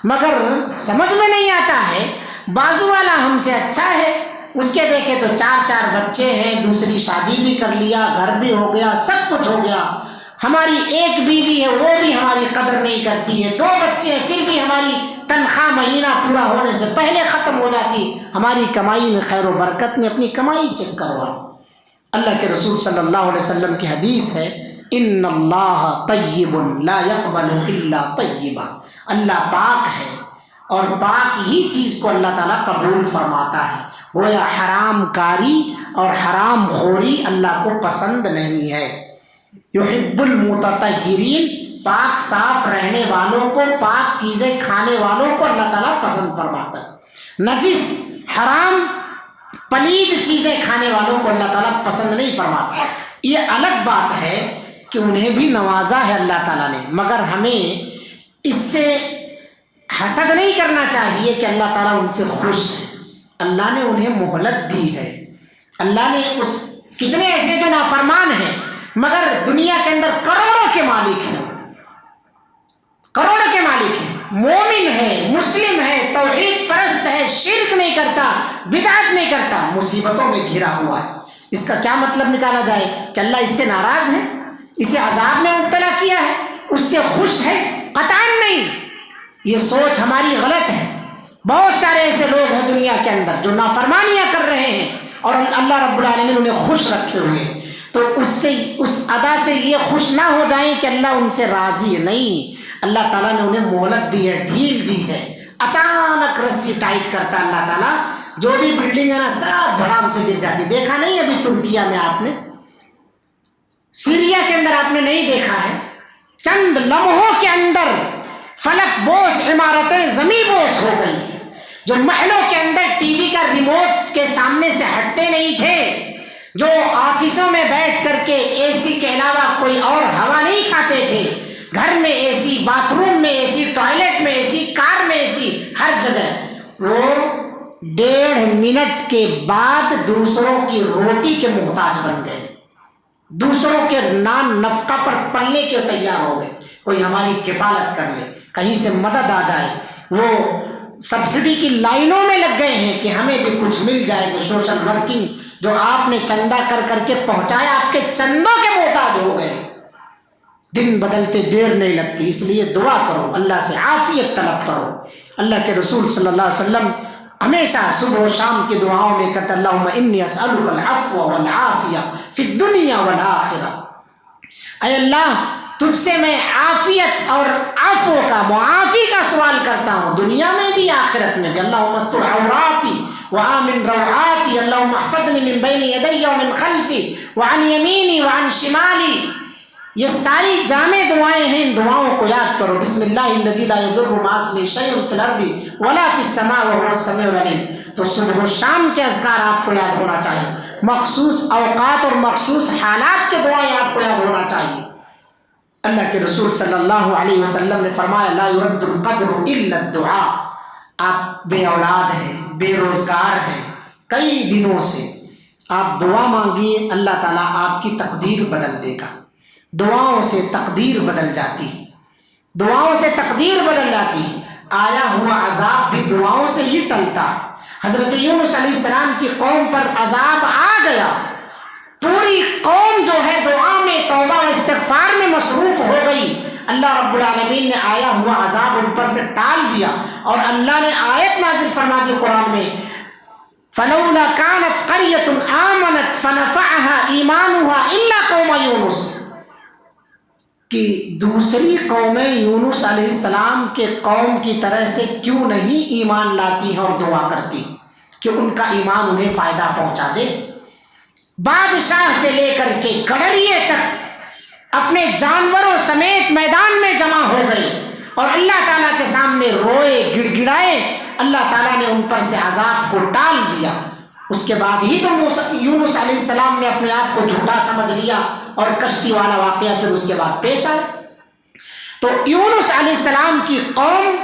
S1: مگر سمجھ میں نہیں آتا ہے۔ بازو والا ہم سے اچھا ہے، اس کے دیکھے تو چار چار بچے ہیں، دوسری شادی بھی کر لیا، گھر بھی ہو گیا، سب کچھ ہو گیا، ہماری ایک بیوی ہے وہ بھی ہماری قدر نہیں کرتی ہے، دو بچے ہیں پھر بھی ہماری تنخواہ مہینہ پورا ہونے سے پہلے ختم ہو جاتی، ہماری کمائی میں خیر و برکت میں اپنی کمائی چیک کروا۔ اللہ کے رسول صلی اللہ علیہ وسلم کی حدیث ہے ان اللہ طیب لا يقبل الا طیبا۔ اللہ پاک ہے اور پاک ہی چیز کو اللہ تعالیٰ قبول فرماتا ہے۔ گویا حرام کاری اور حرام خوری اللہ کو پسند نہیں ہے۔ یحب المتطہرین، پاک صاف رہنے والوں کو، پاک چیزیں کھانے والوں کو اللہ تعالیٰ پسند فرماتا ہے۔ نجس حرام پلید چیزیں کھانے والوں کو اللہ تعالیٰ پسند نہیں فرماتا۔ یہ الگ بات ہے کہ انہیں بھی نوازا ہے اللہ تعالیٰ نے، مگر ہمیں اس سے حسد نہیں کرنا چاہیے کہ اللہ تعالیٰ ان سے خوش ہے۔ اللہ نے انہیں مہلت دی ہے۔ اللہ نے کتنے ایسے جو نافرمان ہیں مگر دنیا کے اندر کروڑوں کے مالک ہیں، کروڑوں کے مالک ہیں، مومن ہے، مسلم ہے، توحید پرست ہے، شرک نہیں کرتا، بدعت نہیں کرتا، مصیبتوں میں گھرا ہوا ہے۔ اس کا کیا مطلب نکالا جائے کہ اللہ اس سے ناراض ہے، اسے عذاب میں مبتلا کیا ہے، اس سے خوش ہے؟ قطعاً نہیں۔ یہ سوچ ہماری غلط ہے۔ بہت سارے ایسے لوگ ہیں دنیا کے اندر جو نافرمانیاں کر رہے ہیں اور اللہ رب العالمین انہیں خوش رکھے ہوئے ہیں، تو اس ادا سے یہ خوش نہ ہو جائیں کہ اللہ ان سے راضی ہے، نہیں، اللہ تعالیٰ نے انہیں مہلت دی ہے، ڈھیل دی ہے، اچانک رسی ٹائٹ کرتا ہے اللہ تعالیٰ، جو بھی بلڈنگ ہے نا سب دھڑام سے گر جاتی. دیکھا نہیں ابھی ترکیہ میں آپ نے، سیریا کے اندر آپ نے نہیں دیکھا ہے، چند لمحوں کے اندر فلک بوس عمارتیں زمیں بوس ہو گئی. جو محلوں کے اندر ٹی وی کا ریموٹ کے سامنے سے ہٹتے نہیں تھے، جو آفسوں میں بیٹھ کر کے اے سی کے علاوہ کوئی اور ہوا نہیں کھاتے تھے، گھر میں اے سی، باتھ روم میں اے سی، ٹوائلٹ میں اے سی، کار میں اے سی، ہر جگہ، وہ 1.5 منٹ کے بعد دوسروں کی روٹی کے محتاج بن گئے، دوسروں کے نان نفقہ پر پلنے کے تیار ہو گئے. کوئی ہماری کفالت کر لے، کہیں سے مدد آ جائے، وہ سبسڈی کی لائنوں میں لگ گئے ہیں کہ ہمیں بھی کچھ مل جائے. کہ سوشل ورکنگ جو آپ نے چندہ کر کر کے پہنچایا، آپ کے چندوں کے محتاج ہو گئے. دن بدلتے دیر نہیں لگتی، اس لیے دعا کرو، اللہ سے عافیت طلب کرو. اللہ کے رسول صلی اللہ علیہ وسلم ہمیشہ صبح و شام کی دعاؤں میں کہتے اللہم انی اسألک العفو والعافیہ فی الدنیا والآخرہ. اے اللہ، تجھ سے میں عافیت اور عفو کا، معافی کا سوال کرتا ہوں، دنیا میں بھی آخرت میں بھی. اللہم استر عوراتی وآمن روعاتی، اللہم احفظنی من بین یدی ومن خلفی وعن یمینی وعن شمالی. یہ ساری جامع دعائیں ہیں، ان دعاؤں کو یاد کرو. بسم اللہ الذی لا یضر مع اسمہ شیء فی الارض ولا فی السماء وهو السمیع العلیم. تو صبح و شام کے اذکار آپ کو یاد ہونا چاہیے، مخصوص اوقات اور مخصوص حالات کے دعائیں آپ کو یاد ہونا چاہیے. اللہ کے رسول صلی اللہ علیہ وسلم نے فرمایا لا يرد القدر الا الدعاء. آپ بے اولاد ہیں، بے روزگار ہیں، کئی دنوں سے آپ دعا مانگیے، اللہ تعالیٰ آپ کی تقدیر بدل دے گا. دعاؤں سے تقدیر بدل جاتی، دعاؤں سے تقدیر بدل جاتی. آیا ہوا عذاب بھی دعاؤں سے ہی ٹلتا. حضرت یونس علیہ السلام کی قوم پر عذاب آ گیا، پوری قوم جو ہے دعا میں، توبہ و استغفار میں مصروف ہو گئی. اللہ رب العالمین نے آیا ہوا عذاب ان پر سے ٹال دیا، اور اللہ نے آیت نازل فرما دی قرآن میں فلولا كانت قرية آمنت فنفعها إيمانها إلا قوم يونس، کہ دوسری قومیں یونس علیہ السلام کے قوم کی طرح سے کیوں نہیں ایمان لاتی ہیں اور دعا کرتی کہ ان کا ایمان انہیں فائدہ پہنچا دے. بادشاہ سے لے کر کے گڈریے تک اپنے جانوروں سمیت میدان میں جمع ہو گئے اور اللہ تعالیٰ کے سامنے روئے، گڑ گڑائے. اللہ تعالیٰ نے ان پر سے عذاب کو ٹال دیا. اس کے بعد ہی تو یونس علیہ السلام نے اپنے آپ کو جھوٹا سمجھ لیا اور کشتی والا واقعہ پھر اس کے بعد پیش آیا. تو یونس علیہ السلام کی قوم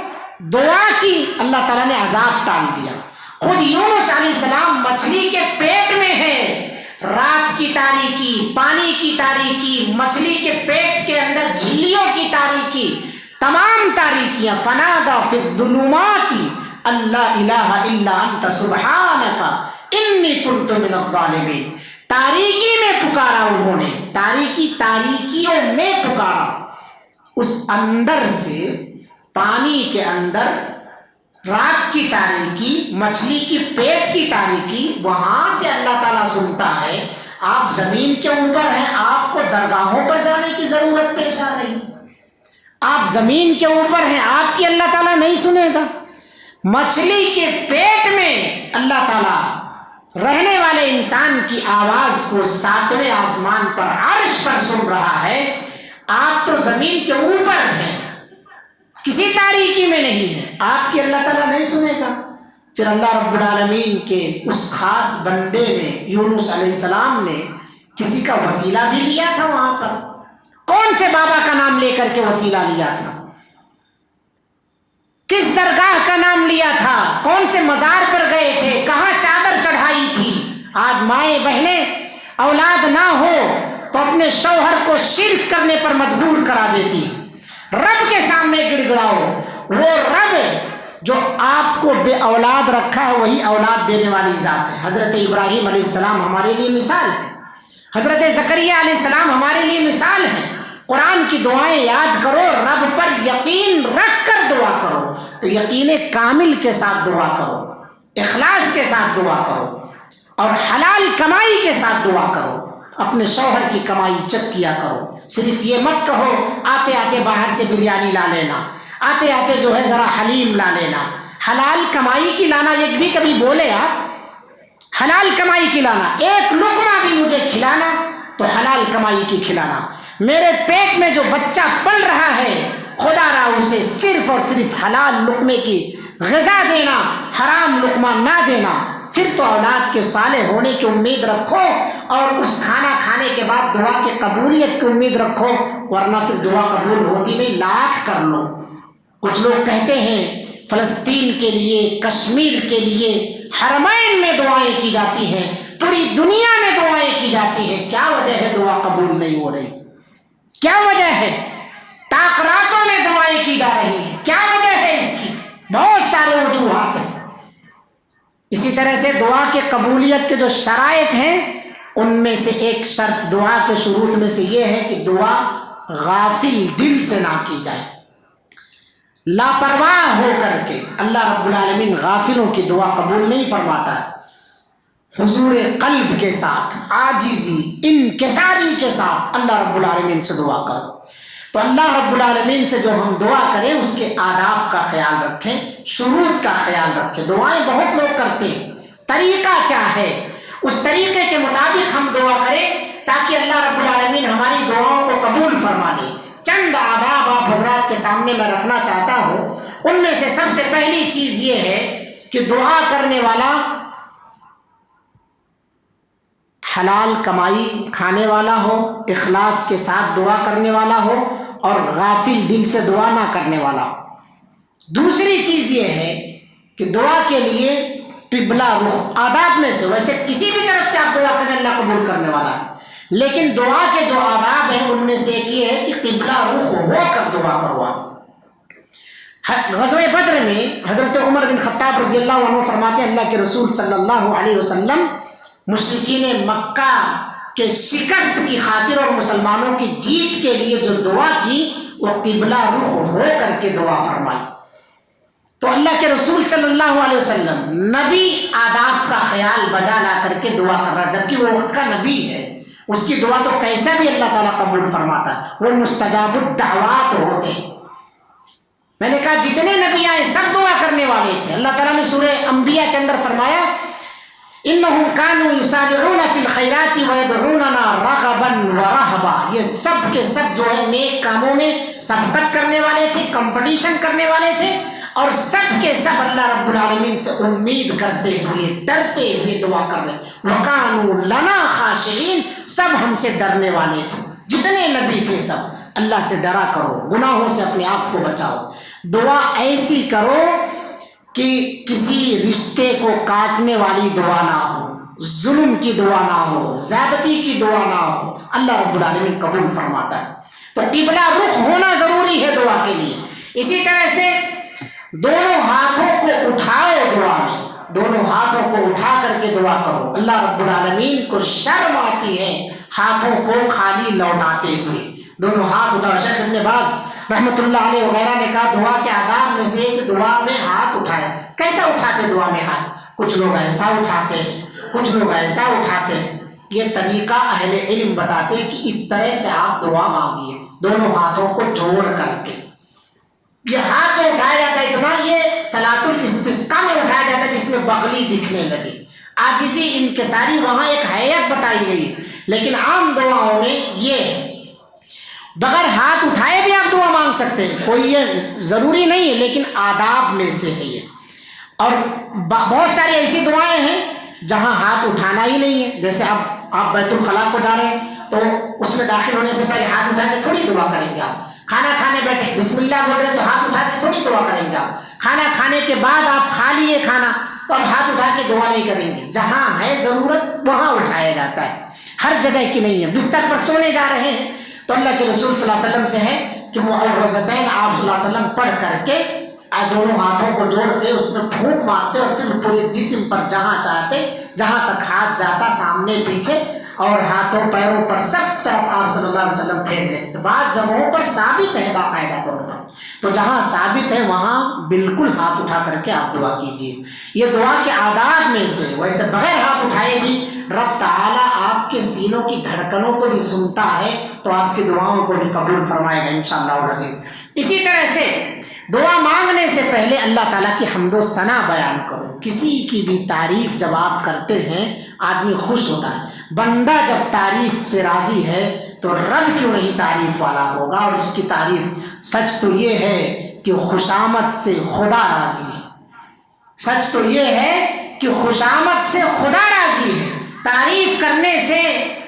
S1: دعا کی، اللہ تعالیٰ نے عذاب ٹال دیا. خود یونس علیہ السلام مچھلی کے پیٹ میں ہے، رات کی تاریکی، پانی کی تاریکی، مچھلی کے پیٹ کے اندر جھلیوں کی تاریکی، تمام تاریکیاں. فنادا فی الظلمات اللہ الہ الا انت سبحانک انی کنت من الظالمین. تاریکی میں پکارا انہوں نے، تاریکیوں میں پکارا. اس اندر سے، پانی کے اندر، رات کی تاریکی، مچھلی کی پیٹ کی تاریکی، وہاں سے اللہ تعالیٰ سنتا ہے. آپ زمین کے اوپر ہیں، آپ کو درگاہوں پر جانے کی ضرورت پیش آ رہی ہے. آپ زمین کے اوپر ہیں، آپ کی اللہ تعالیٰ نہیں سنے گا. مچھلی کے پیٹ میں اللہ تعالیٰ رہنے والے انسان کی آواز کو 7ویں آسمان پر، عرش پر سن رہا ہے. آپ تو زمین کے اوپر ہیں، کسی تاریکی میں نہیں ہے، آپ کی اللہ تعالیٰ نہیں سنے گا. پھر اللہ رب العالمین کے اس خاص بندے نے، یونس علیہ السلام نے کسی کا وسیلہ بھی لیا تھا. وہاں پر کون سے بابا کا نام لے کر کے وسیلہ لیا تھا؟ کس درگاہ کا نام لیا تھا؟ کون سے مزار پر گئے تھے؟ کہاں چادر چڑھائی تھی؟ آج مائیں بہنیں اولاد نہ ہو تو اپنے شوہر کو شرک کرنے پر مجبور کرا دیتی. رب کے سامنے گڑ گڑاؤ. وہ رب جو آپ کو بے اولاد رکھا ہے وہی اولاد دینے والی ذات ہے. حضرت ابراہیم علیہ السلام ہمارے لیے مثال ہے، حضرت زکریا علیہ السلام ہمارے لیے مثال ہے. قرآن کی دعائیں یاد کرو، رب پر یقین رکھ کر دعا کرو، تو یقین کامل کے ساتھ دعا کرو، اخلاص کے ساتھ دعا کرو. اور حلال کمائی کے ساتھ دعا کرو. اپنے شوہر کی کمائی چیک کیا کرو. صرف یہ مت کہو آتے آتے باہر سے بریانی لا لینا، آتے آتے جو ہے ذرا حلیم لا لینا. حلال کمائی کی لانا، ایک بھی کبھی بولے آپ حلال کمائی کی لانا، ایک لقمہ بھی مجھے کھلانا تو حلال کمائی کی کھلانا. میرے پیٹ میں جو بچہ پل رہا ہے خدا را اسے صرف اور صرف حلال لقمے کی غذا دینا، حرام لقمہ نہ دینا. پھر تو اولاد کے صالح ہونے کی امید رکھو اور اس کھانا کھانے کے بعد دعا کی قبولیت کی امید رکھو، ورنہ پھر دعا قبول ہوتی نہیں. لاکھ کر لو. کچھ لوگ کہتے ہیں فلسطین کے لیے، کشمیر کے لیے حرمین میں دعائیں کی جاتی ہیں، پوری دنیا میں دعائیں کی جاتی ہیں. کیا وجہ ہے دعا قبول نہیں ہو رہی؟ کیا وجہ ہے؟ تاخراتوں میں دعائیں کی جا رہی ہیں، کیا وجہ ہے اس کی؟ بہت سارے وجوہات ہیں. اسی طرح سے دعا کے قبولیت کے جو شرائط ہیں ان میں سے ایک شرط دعا کے شروط میں سے یہ ہے کہ دعا غافل دل سے نہ کی جائے، لاپرواہ ہو کر کے. اللہ رب العالمین غافلوں کی دعا قبول نہیں فرماتا ہے. حضور قلب کے ساتھ، عاجزی، انکساری کے ساتھ اللہ رب العالمین سے دعا کرو. تو اللہ رب العالمین سے جو ہم دعا کریں اس کے آداب کا خیال رکھیں، شروط کا خیال رکھیں. دعائیں بہت لوگ کرتے ہیں، طریقہ کیا ہے؟ اس طریقے کے مطابق ہم دعا کریں تاکہ اللہ رب العالمین ہماری دعاؤں کو قبول فرما لے. چند آداب آپ حضرات کے سامنے میں رکھنا چاہتا ہوں. ان میں سے سب سے پہلی چیز یہ ہے کہ دعا کرنے والا حلال کمائی کھانے والا ہو، اخلاص کے ساتھ دعا کرنے والا ہو اور غافل دل سے دعا نہ کرنے والا ہو. دوسری چیز یہ ہے کہ دعا کے لیے قبلہ رخ آداب میں سے، ویسے کسی بھی طرف سے آپ دعا کریں اللہ قبول کرنے والا ہے، لیکن دعا کے جو آداب ہیں ان میں سے ایک یہ ہے کہ قبلہ رخ ہو کر دعا کرو. غزوہ بدر میں حضرت عمر بن خطاب رضی اللہ عنہ فرماتے ہیں اللہ کے رسول صلی اللہ علیہ وسلم مشرکین مکہ کے شکست کی خاطر اور مسلمانوں کی جیت کے لیے جو دعا کی وہ قبلہ رخ ہو کر کے دعا فرمائی. تو اللہ کے رسول صلی اللہ علیہ وسلم نبی آداب کا خیال بجا لا کر کے دعا کر رہا، جبکہ وہ وقت کا نبی ہے. اس کی دعا تو کیسا بھی اللہ تعالیٰ قبول فرماتا ہے، وہ مستجاب الدعوات ہوتے ہیں. میں نے کہا جتنے نبی آئے سب دعا کرنے والے تھے. اللہ تعالیٰ نے سورہ انبیاء کے اندر فرمایا انہم کانوا یسارعون فی الخیرات ویدعوننا رغبا ورہبا. یہ سب کے سب جو ہے نیک کاموں میں سبقت کرنے والے تھے، کمپٹیشن کرنے والے تھے، اور سب کے سب اللہ رب العالمین سے امید کرتے ہوئے ڈرتے ہوئے دعا کر رہے. وکانوا لنا خاشعین، سب ہم سے ڈرنے والے تھے. جتنے نبی تھے سب اللہ سے ڈرا کرو، گناہوں سے اپنے آپ کو بچاؤ. دعا ایسی کرو کہ کسی رشتے کو کاٹنے والی دعا نہ ہو، ظلم کی دعا نہ ہو، زیادتی کی دعا نہ ہو. اللہ رب العالمین قبول فرماتا ہے. تو قبلہ رخ ہونا ضروری ہے دعا کے لیے. اسی طرح سے دونوں ہاتھوں کو اٹھاؤ دعا میں، دونوں ہاتھوں کو اٹھا کر کے دعا کرو. اللہ رب العالمین کو شرم آتی ہے ہاتھوں کو خالی لوٹاتے ہوئے. دونوں ہاتھ اٹھاؤ. شیخ ابن باز رحمۃ اللہ علیہ وغیرہ نے کہا دعا کے آداب میں سے کہ دعا میں ہاتھ اٹھائے. کیسا اٹھاتے دعا میں ہاتھ؟ کچھ لوگ ایسا اٹھاتے ہیں، کچھ لوگ ایسا اٹھاتے ہیں. یہ طریقہ اہل علم بتاتے ہیں کہ اس طرح سے آپ دعا مانگیے، دونوں ہاتھوں کو جوڑ کر کے. یہ ہاتھ جو اٹھایا جاتا ہے اتنا، یہ صلاۃ الاستسقاء میں اٹھایا جاتا ہے جس میں بغلی دکھنے لگے. عاجزی انکساری وہاں ایک حیت بتائی گئی، لیکن عام دعاؤں میں یہ بغیر ہاتھ اٹھائے بھی آپ دعا مانگ سکتے ہیں، کوئی یہ ضروری نہیں ہے، لیکن آداب میں سے ہے یہ. اور بہت ساری ایسی دعائیں ہیں جہاں ہاتھ اٹھانا ہی نہیں ہے. جیسے آپ بیت الخلاء کو جا رہے ہیں تو اس میں داخل ہونے سے پہلے ہاتھ اٹھا کے تھوڑی دعا کریں گے. آپ کھانا کھانے بیٹھے بسم اللہ بول رہے ہیں تو ہاتھ اٹھا کے تھوڑی دعا کریں گے. آپ کھانا کھانے کے بعد آپ کھا لیے کھانا تو اب ہاتھ اٹھا کے دعا نہیں کریں گے. جہاں ہے ضرورت وہاں اٹھایا جاتا ہے، ہر جگہ کی نہیں ہے. بستر پر سونے جا رہے ہیں تو اللہ کے رسول صلی اللہ علیہ وسلم سے ہے کہ معوذتین آپ صلی اللہ علیہ وسلم پڑھ کر کے دونوں ہاتھوں کو جوڑ کے اس میں پھونک مارتے اور پھر پورے جسم پر جہاں چاہتے، جہاں تک ہاتھ جاتا، سامنے پیچھے اور ہاتھوں پیروں پر سب طرف آپ صلی اللہ علیہ وسلم پھیر لیتے تھے. بعض جگہوں پر ثابت ہے باقاعدہ طور پر، تو جہاں ثابت ہے وہاں بالکل ہاتھ اٹھا کر کے آپ دعا کیجیے. یہ دعا کے آداب میں سے. ویسے بغیر ہاتھ اٹھائے بھی رب تعالیٰ آپ کے سینوں کی دھڑکنوں کو بھی سنتا ہے، تو آپ کی دعاؤں کو بھی قبول فرمائے گا انشاءاللہ العزیز. اسی طرح سے دعا مانگنے سے پہلے اللہ تعالیٰ کی حمد و ثنا بیان کرو. کسی کی بھی تعریف جب آپ کرتے ہیں آدمی خوش ہوتا ہے. بندہ جب تعریف سے راضی ہے تو رب کیوں نہیں تعریف والا ہوگا. اور اس کی تعریف، سچ تو یہ ہے کہ خوشامد سے خدا راضی ہے. سچ تو یہ ہے کہ خوشامد سے خدا راضی ہے. تعریف کرنے سے،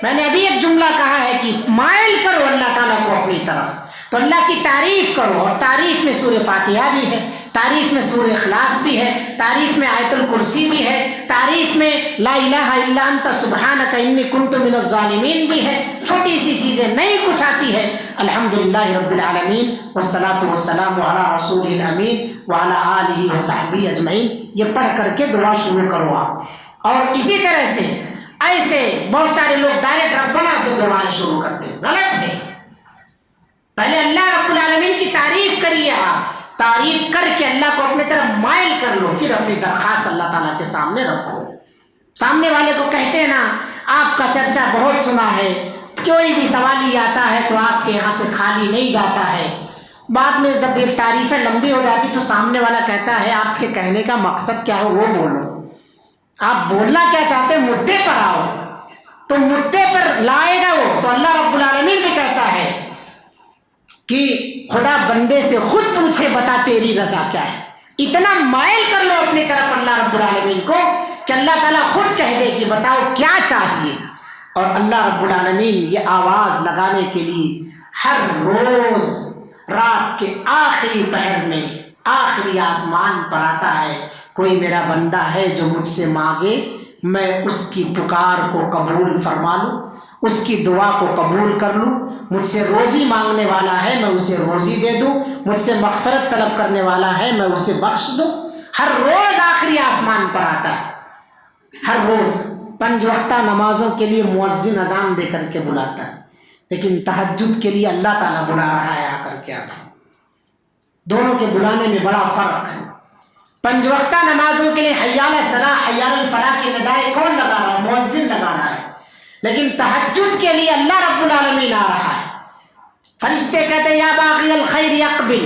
S1: میں نے ابھی ایک جملہ کہا ہے کہ مائل کرو اللہ تعالیٰ کو اپنی طرف، تو اللہ کی تعریف کرو. اور تعریف میں سورہ فاتحہ بھی ہے، تعریف میں سورہ اخلاص بھی ہے، تعریف میں آیت الکرسی بھی ہے، تعریف میں لا الہ الا انت سبحانک انی کنت من الظالمین بھی ہے. چھوٹی سی چیزیں نہیں کچھ آتی ہے. الحمدللہ رب العالمین والصلاۃ والسلام علی رسول الامین وعلی آلہ وصحبہ اجمعین، یہ پڑھ کر کے دعا شروع کرو آپ. اور اسی طرح سے ایسے بہت سارے لوگ ڈائریکٹ ربنا سے دعائیں شروع کرتے ہیں، غلط ہے. پہلے اللہ رب العالمین کی تعریف کریے. آپ تعریف کر کے اللہ کو اپنے طرف مائل کر لو، پھر اپنی درخواست اللہ تعالیٰ کے سامنے رکھو. سامنے والے کو کہتے ہیں نا، آپ کا چرچا بہت سنا ہے، کوئی بھی سوال ہی آتا ہے تو آپ کے یہاں سے خالی نہیں جاتا ہے. بعد میں جب یہ تعریفیں لمبی ہو جاتی تو سامنے والا کہتا ہے آپ کے کہنے کا مقصد کیا ہے وہ بولو. آپ بولنا کیا چاہتے ہیں، مدعے پر آؤ. تو مدعے پر لائے گا وہ. تو اللہ رب العالمین بھی کہتا ہے کہ خدا بندے سے خود پوچھے بتا تیری رضا کیا ہے. اتنا مائل کر لو اپنی طرف اللہ رب العالمین کو کہ اللہ تعالیٰ خود کہہ دے کہ بتاؤ کیا چاہیے. اور اللہ رب العالمین یہ آواز لگانے کے لیے ہر روز رات کے آخری پہر میں آخری آسمان پر آتا ہے. کوئی میرا بندہ ہے جو مجھ سے مانگے، میں اس کی پکار کو قبول فرما لوں، اس کی دعا کو قبول کر لوں. مجھ سے روزی مانگنے والا ہے، میں اسے روزی دے دوں. مجھ سے مغفرت طلب کرنے والا ہے، میں اسے بخش دوں. ہر روز آخری آسمان پر آتا ہے. ہر روز 5 وقتہ نمازوں کے لیے مؤذن اذان دے کر کے بلاتا ہے، لیکن تہجد کے لیے اللہ تعالیٰ بلا رہا ہے آ کر کے. آپ دونوں کے بلانے میں بڑا فرق ہے. 5 وقتہ نمازوں کے لیے حی علی الصلاۃ حی علی الفلاح کی ندائیں کون لگا رہا ہے؟ مؤذن لگا رہا ہے. لیکن تہجد کے لیے اللہ رب العالمین آ رہا ہے. فرشتے کہتے ہیں یا باغی الخیر اقبل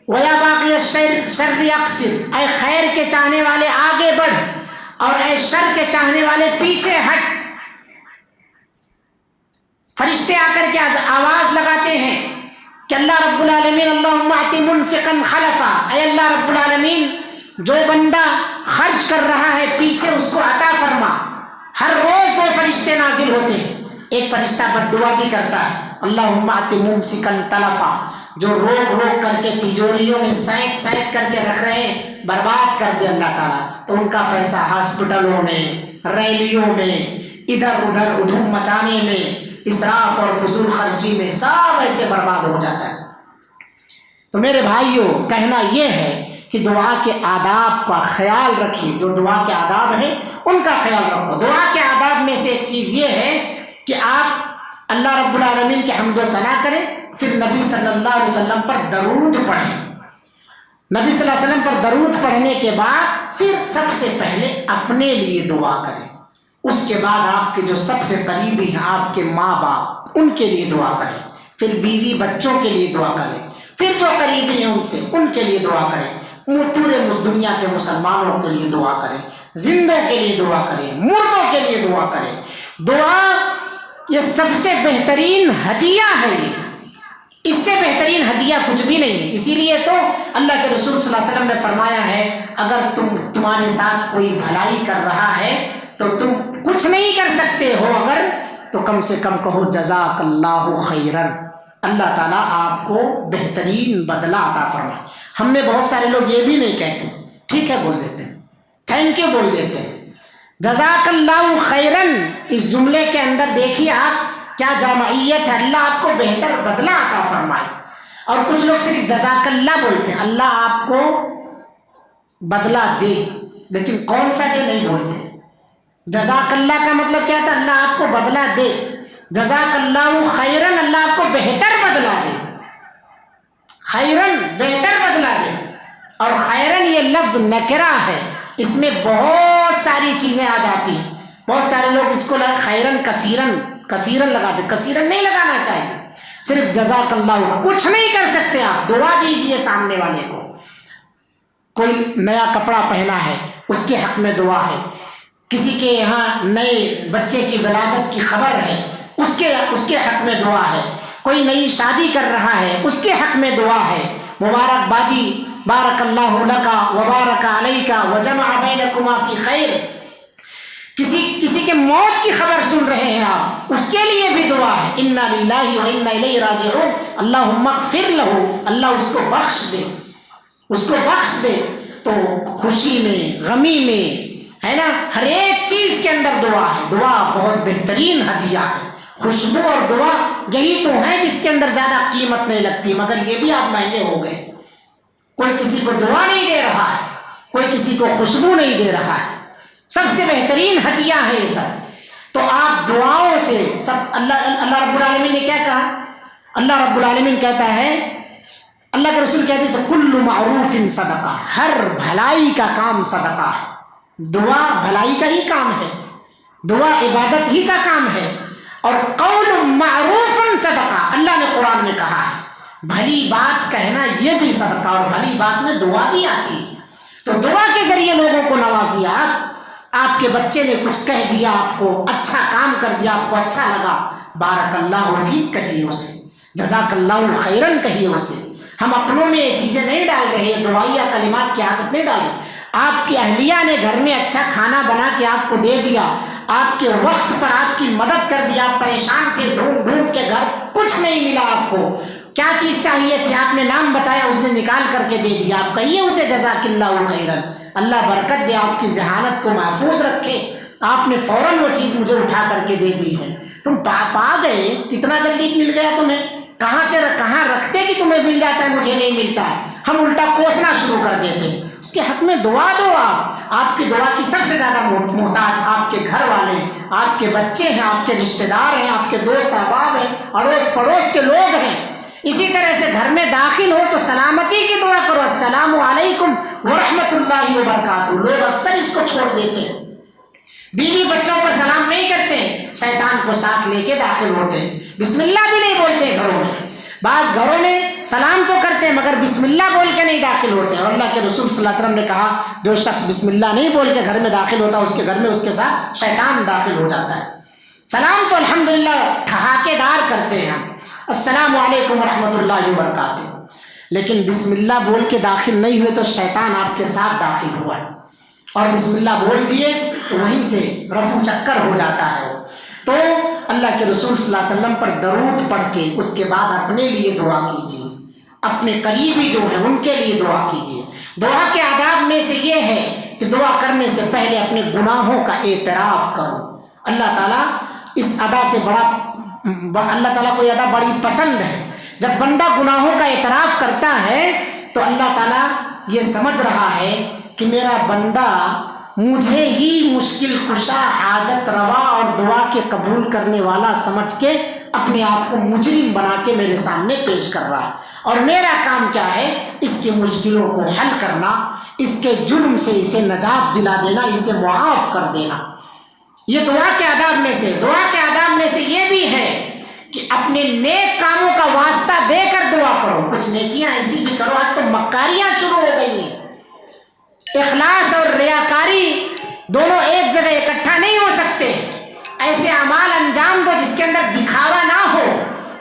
S1: و یا باغی الشر اقصر. اے خیر کے چاہنے والے آگے بڑھ، اور اے شر کے چاہنے والے پیچھے ہٹ. فرشتے آ کر کے آواز لگاتے ہیں کہ اللہ رب العالمین اللہم اعط منفقا خلفا. اے اللہ رب العالمین، جو بندہ خرچ کر رہا ہے پیچھے اس کو عطا فرما. ہر روز 2 فرشتے نازل ہوتے ہیں. ایک فرشتہ بد دعا بھی کرتا ہے، اللہم اعط ممسکا تلفا، جو روک روک کر کے تجوریوں میں سینک سینک کر کے رکھ رہے ہیں، برباد کر دے اللہ تعالیٰ. تو ان کا پیسہ ہاسپٹلوں میں، ریلیوں میں، ادھر ادھر ادھوم مچانے میں، اسراف اور فضول خرچی میں سب ایسے برباد ہو جاتا ہے. تو میرے بھائیوں، کہنا یہ ہے کہ دعا کے آداب کا خیال رکھیے. جو دعا کے آداب ہیں ان کا خیال رکھو. دعا کے آداب میں سے ایک چیز یہ ہے کہ آپ اللہ رب العالمین کی حمد و ثنا کریں، پھر نبی صلی اللہ علیہ وسلم پر درود پڑھیں. نبی صلی اللہ علیہ وسلم پر درود پڑھنے کے بعد پھر سب سے پہلے اپنے لیے دعا کریں. اس کے بعد آپ کے جو سب سے قریبی ہیں، آپ کے ماں باپ، ان کے لیے دعا کریں. پھر بیوی بچوں کے لیے دعا کریں. پھر جو قریبی ہیں ان سے، ان کے لیے دعا کریں. پورے دنیا کے مسلمانوں کے لیے دعا کریں، زندوں کے لیے دعا کریں، مردوں کے لیے دعا کریں. دعا یہ سب سے بہترین ہدیہ ہے. اس سے بہترین ہدیہ کچھ بھی نہیں. اسی لیے تو اللہ کے رسول صلی اللہ علیہ وسلم نے فرمایا ہے اگر تمہارے ساتھ کوئی بھلائی کر رہا ہے تو تم کچھ نہیں کر سکتے ہو اگر، تو کم سے کم کہو جزاک اللہ خیرن، اللہ تعالیٰ آپ کو بہترین بدلہ عطا فرمائے. ہم میں بہت سارے لوگ یہ بھی نہیں کہتے، ٹھیک ہے بول دیتے ہیں، تھینک یو بول دیتے ہیں. جزاک اللہ خیرن اس جملے کے اندر دیکھیے آپ کیا جامعیت ہے. اللہ آپ کو بہتر بدلہ عطا فرمائے. اور کچھ لوگ صرف جزاک اللہ بولتے ہیں، اللہ آپ کو بدلہ دے، لیکن کون سا دے نہیں بولتے. جزاک اللہ کا مطلب کیا تھا؟ اللہ آپ کو بدلہ دے. جزاک اللہ خیرن، اللہ آپ کو بہتر بدلہ دے. خیرن بہتر بدلہ دے. اور خیرن یہ لفظ نکرہ ہے، اس میں بہت ساری چیزیں آ جاتی ہیں. بہت سارے لوگ اس کو خیرن کثیرن لگاتے. کثیرن نہیں لگانا چاہیے، صرف جزاک اللہ. کچھ نہیں کر سکتے آپ، دعا دیجئے سامنے والے کو. کوئی نیا کپڑا پہنا ہے، اس کے حق میں دعا ہے. کسی کے یہاں نئے بچے کی ولادت کی خبر ہے، اس کے حق میں دعا ہے. کوئی نئی شادی کر رہا ہے، اس کے حق میں دعا ہے. مبارکبادی، بارک اللہ لکا وبارک علیکا وجمع بینکما فی خیر. کسی کے موت کی خبر سن رہے ہیں آپ، اس کے لیے بھی دعا ہے. انا للہ و انا الیہ راجعون. اللہم اغفر لہ، اللہ اس کو بخش دے، اس کو بخش دے. تو خوشی میں، غمی میں، ہے نا، ہر ایک چیز کے اندر دعا ہے. دعا بہت بہترین ہدیہ ہے. خوشبو اور دعا یہی تو ہے جس کے اندر زیادہ قیمت نہیں لگتی، مگر یہ بھی آج مہنگے ہو گئے. کوئی کسی کو دعا نہیں دے رہا ہے، کوئی کسی کو خوشبو نہیں دے رہا ہے. سب سے بہترین ہدیہ ہے یہ سب. تو آپ دعاؤں سے سب اللہ رب العالمین نے کیا کہا؟ اللہ رب العالمین کہتا ہے، اللہ کے رسول کہتے ہیں کل معروف صدقہ، ہر بھلائی کا کام صدقہ ہے. دعا بھلائی کا ہی کام ہے، دعا عبادت ہی کا کام ہے. اور قول معروف صدقہ، اللہ نے قرآن میں کہا ہے بھلی بات کہنا یہ بھی صدقہ، اور بھلی بات میں دعا بھی آتی ہے. تو دعا کے ذریعے لوگوں کو نوازیا. آپ کے بچے نے کچھ کہہ دیا، آپ کو اچھا کام کر دیا، آپ کو اچھا لگا، بارک اللہ فیک کہیے اسے، جزاک اللہ خیرن کہیے اسے. ہم اپنوں میں یہ چیزیں نہیں ڈال رہے، دعائیہ کلمات کی عادت نہیں ڈال رہے. آپ کی اہلیہ نے گھر میں اچھا کھانا بنا کے آپ کو دے دیا، آپ کے وقت پر آپ کی مدد کر دیا، آپ پریشان تھے، ڈھونڈ ڈھونڈ کے گھر کچھ نہیں ملا، آپ کو کیا چیز چاہیے تھی، آپ نے نام بتایا، اس نے نکال کر کے دے دیا. آپ کہیے اسے جزاک اللہ خیرن، اللہ برکت دے، آپ کی ذہانت کو محفوظ رکھے، آپ نے فوراً وہ چیز مجھے اٹھا کر کے دے دی ہے. تم پا گئے، کتنا جلدی مل گیا تمہیں، کہاں رکھتے کہ تمہیں مل جاتا ہے، مجھے نہیں ملتا ہے. ہم الٹا کوسنا شروع کر دیتے ہیں. اس کے حق میں دعا دو. آپ کی دعا کی سب سے زیادہ محتاج آپ کے گھر والے، آپ کے بچے ہیں، آپ کے رشتہ دار ہیں، آپ کے دوست احباب ہیں، اڑوس پڑوس کے لوگ ہیں. اسی طرح سے گھر میں داخل ہو تو سلامتی کی دعا کرو، السلام علیکم ورحمۃ اللہ وبرکاتہ. لوگ اکثر اس کو چھوڑ دیتے ہیں، بیوی بچوں پر سلام نہیں کرتے، شیطان کو ساتھ لے کے داخل ہوتے ہیں. بسم اللہ بھی نہیں بولتے گھروں میں. بعض گھروں میں سلام تو کرتے ہیں مگر بسم اللہ بول کے نہیں داخل ہوتے. اور اللہ کے رسول صلی اللہ علیہ وسلم نے کہا جو شخص بسم اللہ نہیں بول کے گھر میں داخل ہوتا، اس کے گھر میں اس کے ساتھ شیطان داخل ہو جاتا ہے. سلام تو الحمدللہ ٹھہاکے دار کرتے ہیں ہم، السلام علیکم ورحمۃ اللہ وبرکاتہ. لیکن بسم اللہ بول کے داخل نہیں ہوئے تو شیطان آپ کے ساتھ داخل ہوا ہے. اور بسم اللہ بول دیے تو وہیں سے رفو چکر ہو جاتا ہے. تو اللہ کے رسول صلی اللہ علیہ وسلم پر درود پڑھ کے اس کے بعد اپنے لیے دعا کیجیے، اپنے قریبی جو ہیں ان کے لیے دعا کیجیے. دعا کے آداب میں سے یہ ہے کہ دعا کرنے سے پہلے اپنے گناہوں کا اعتراف کرو. اللہ تعالیٰ اس ادا سے اللہ تعالیٰ کو یہ ادا بڑی پسند ہے. جب بندہ گناہوں کا اعتراف کرتا ہے تو اللہ تعالیٰ یہ سمجھ رہا ہے کہ میرا بندہ مجھے ہی مشکل کشا، حاجت روا اور دعا کے قبول کرنے والا سمجھ کے اپنے آپ کو مجرم بنا کے میرے سامنے پیش کر رہا ہے. اور میرا کام کیا ہے؟ اس کی مشکلوں کو حل کرنا، اس کے جرم سے اسے نجات دلا دینا، اسے معاف کر دینا. یہ دعا کے آداب میں سے یہ بھی ہے کہ اپنے نیک کاموں کا واسطہ دے کر دعا کرو. کچھ نیکیاں ایسی بھی کرو، آج تو مکاریاں شروع ہو گئی ہیں. اخلاص اور ریاکاری دونوں ایک جگہ اکٹھا نہیں ہو سکتے. ایسے اعمال انجام دو جس کے اندر دکھاوا نہ ہو.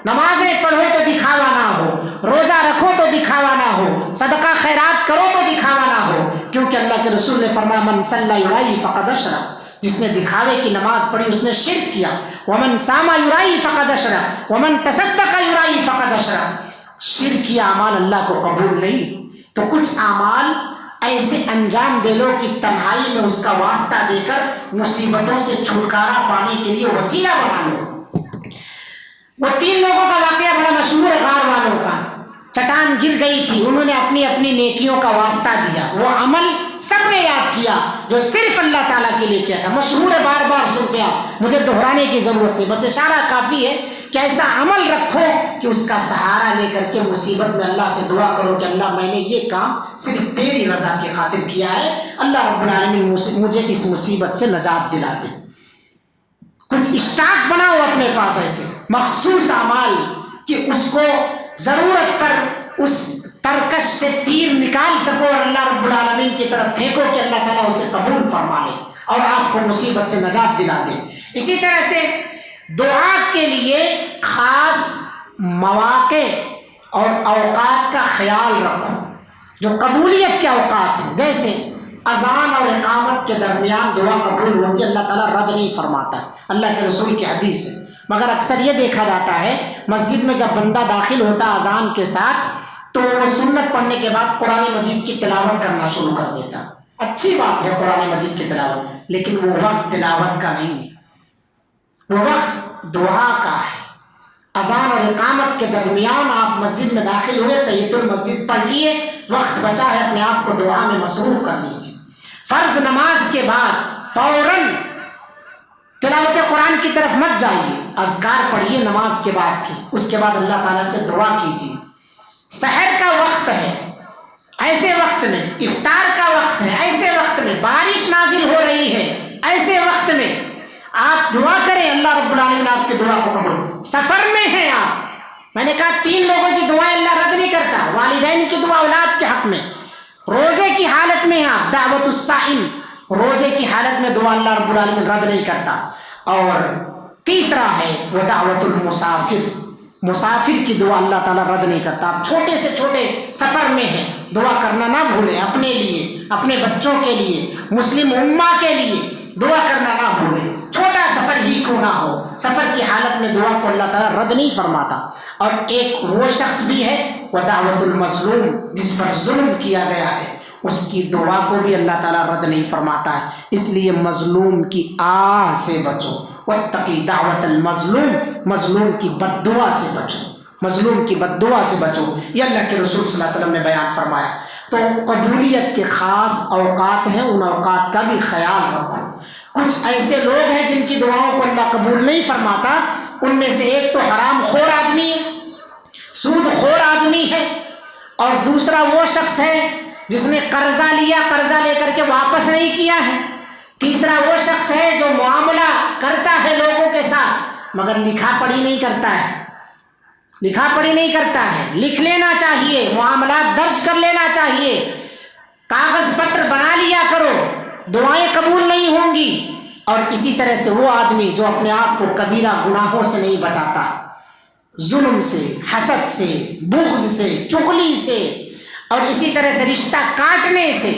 S1: نمازیں پڑھو تو دکھاوا نہ ہو، روزہ رکھو تو دکھاوا نہ ہو، صدقہ خیرات کرو تو دکھاوا نہ ہو. کیونکہ اللہ کے رسول نے فرمایا من صلی یرائی فقد اشرک، جس نے دکھاوے کی نماز پڑھی اس نے شرک کیا. ومن صام یرائی فقد اشرک ومن تصدق یرائی فقد اشرک. شرک کی اعمال اللہ کو قبول نہیں. تو کچھ اعمال ایسے انجام دے لو کہ تنہائی میں اس کا واسطہ دے کر مصیبتوں سے چھٹکارا پانے کے لیے وسیلہ بنا لو. وہ 3 لوگوں کا واقعہ بڑا مشہور ہے، غار والوں کا. چٹان گر گئی تھی، انہوں نے اپنی اپنی نیکیوں کا واسطہ دیا. وہ عمل سب نے یاد کیا جو صرف اللہ تعالیٰ کے لیے کیا تھا. مشہور ہے، بار بار سنتے آپ، مجھے دہرانے کی ضرورت نہیں، بس اشارہ کافی ہے کہ ایسا عمل رکھو کہ اس کا سہارا لے کر کے مصیبت میں اللہ سے دعا کرو کہ اللہ میں نے یہ کام صرف تیری رضا کی خاطر کیا ہے، اللہ رب العالمین مجھے اس مصیبت سے نجات دلا دے. کچھ اسٹاک بناؤ اپنے پاس ایسے مخصوص اعمال کہ اس کو ضرورت پر اس ترکش سے تیر نکال سکو اور اللہ رب العالمین کی طرف پھینکو کہ اللہ تعالیٰ اسے قبول فرما لے اور آپ کو مصیبت سے نجات دلا دے. اسی طرح سے دعا کے لیے خاص مواقع اور اوقات کا خیال رکھو جو قبولیت کے اوقات ہیں، جیسے اذان اور اقامت کے درمیان دعا قبول ہوتی ہے، اللہ تعالیٰ رد نہیں فرماتا، اللہ کے رسول کی حدیث ہے. مگر اکثر یہ دیکھا جاتا ہے مسجد میں جب بندہ داخل ہوتا اذان کے ساتھ تو وہ سنت پڑھنے کے بعد قرآن مجید کی تلاوت کرنا شروع کر دیتا. اچھی بات ہے قرآن مجید کی تلاوت، لیکن وہ وقت تلاوت کا نہیں، وہ وقت دعا کا ہے. اذان اور اقامت کے درمیان آپ مسجد میں داخل ہوئے، تحیۃ المسجد پڑھ لیے، وقت بچا ہے، اپنے آپ کو دعا میں مصروف کر لیجیے. فرض نماز کے بعد فوراً تلاوت قرآن کی طرف مت جائیے، اذکار پڑھیے نماز کے بعد کی، اس کے بعد اللہ تعالیٰ سے دعا کیجیے. سحر کا وقت ہے، ایسے وقت میں افطار کا وقت ہے، ایسے وقت میں بارش نازل ہو رہی ہے، ایسے وقت میں آپ دعا کریں، اللہ رب العالمین آپ کی دعا کو قبول. سفر میں ہیں آپ، میں نے کہا 3 لوگوں کی دعائیں اللہ رد نہیں کرتا، والدین کی دعا اولاد کے حق میں، روزے کی حالت میں آپ دعوت الصائم، روزے کی حالت میں دعا اللہ رب العالمین رد نہیں کرتا. اور تیسرا ہے وہ دعوت المسافر، مسافر کی دعا اللہ تعالیٰ رد نہیں کرتا. آپ چھوٹے سے چھوٹے سفر میں ہیں، دعا کرنا نہ بھولیں، اپنے لیے، اپنے بچوں کے لیے، مسلم امہ کے لیے دعا کرنا نہ بھولیں. چھوٹا سفر ہی کیوں نہ ہو، سفر کی حالت میں دعا کو اللہ تعالیٰ رد نہیں فرماتا. اور ایک وہ شخص بھی ہے وہ دعوت المظلوم، جس پر ظلم کیا گیا ہے، اس کی دعا کو بھی اللہ تعالیٰ رد نہیں فرماتا ہے. اس لیے مظلوم کی آہ سے بچو، واتقی دعوت المظلوم، مظلوم کی بد دعا سے بچو، مظلوم کی بد دعا سے بچو. یہ اللہ کے رسول صلی اللہ علیہ وسلم نے بیان فرمایا. تو قبولیت کے خاص اوقات ہیں، ان اوقات کا بھی خیال رکھو. کچھ ایسے لوگ ہیں جن کی دعاؤں کو اللہ قبول نہیں فرماتا، ان میں سے ایک تو حرام خور آدمی ہے، سود خور آدمی ہے، اور دوسرا وہ شخص ہے جس نے قرضہ لیا، قرضہ لے کر کے واپس نہیں کیا ہے. تیسرا وہ شخص ہے جو معاملہ کرتا ہے لوگوں کے ساتھ مگر لکھا پڑھی نہیں کرتا ہے، لکھا پڑھی نہیں کرتا ہے. لکھ لینا چاہیے، معاملات درج کر لینا چاہیے، کاغذ پتر بنا لیا کرو، دعائیں قبول نہیں ہوں گی. اور اسی طرح سے وہ آدمی جو اپنے آپ کو کبیرہ گناہوں سے نہیں بچاتا، ظلم سے، حسد سے، بغض سے، چغلی سے، اور اسی طرح سے رشتہ کاٹنے سے،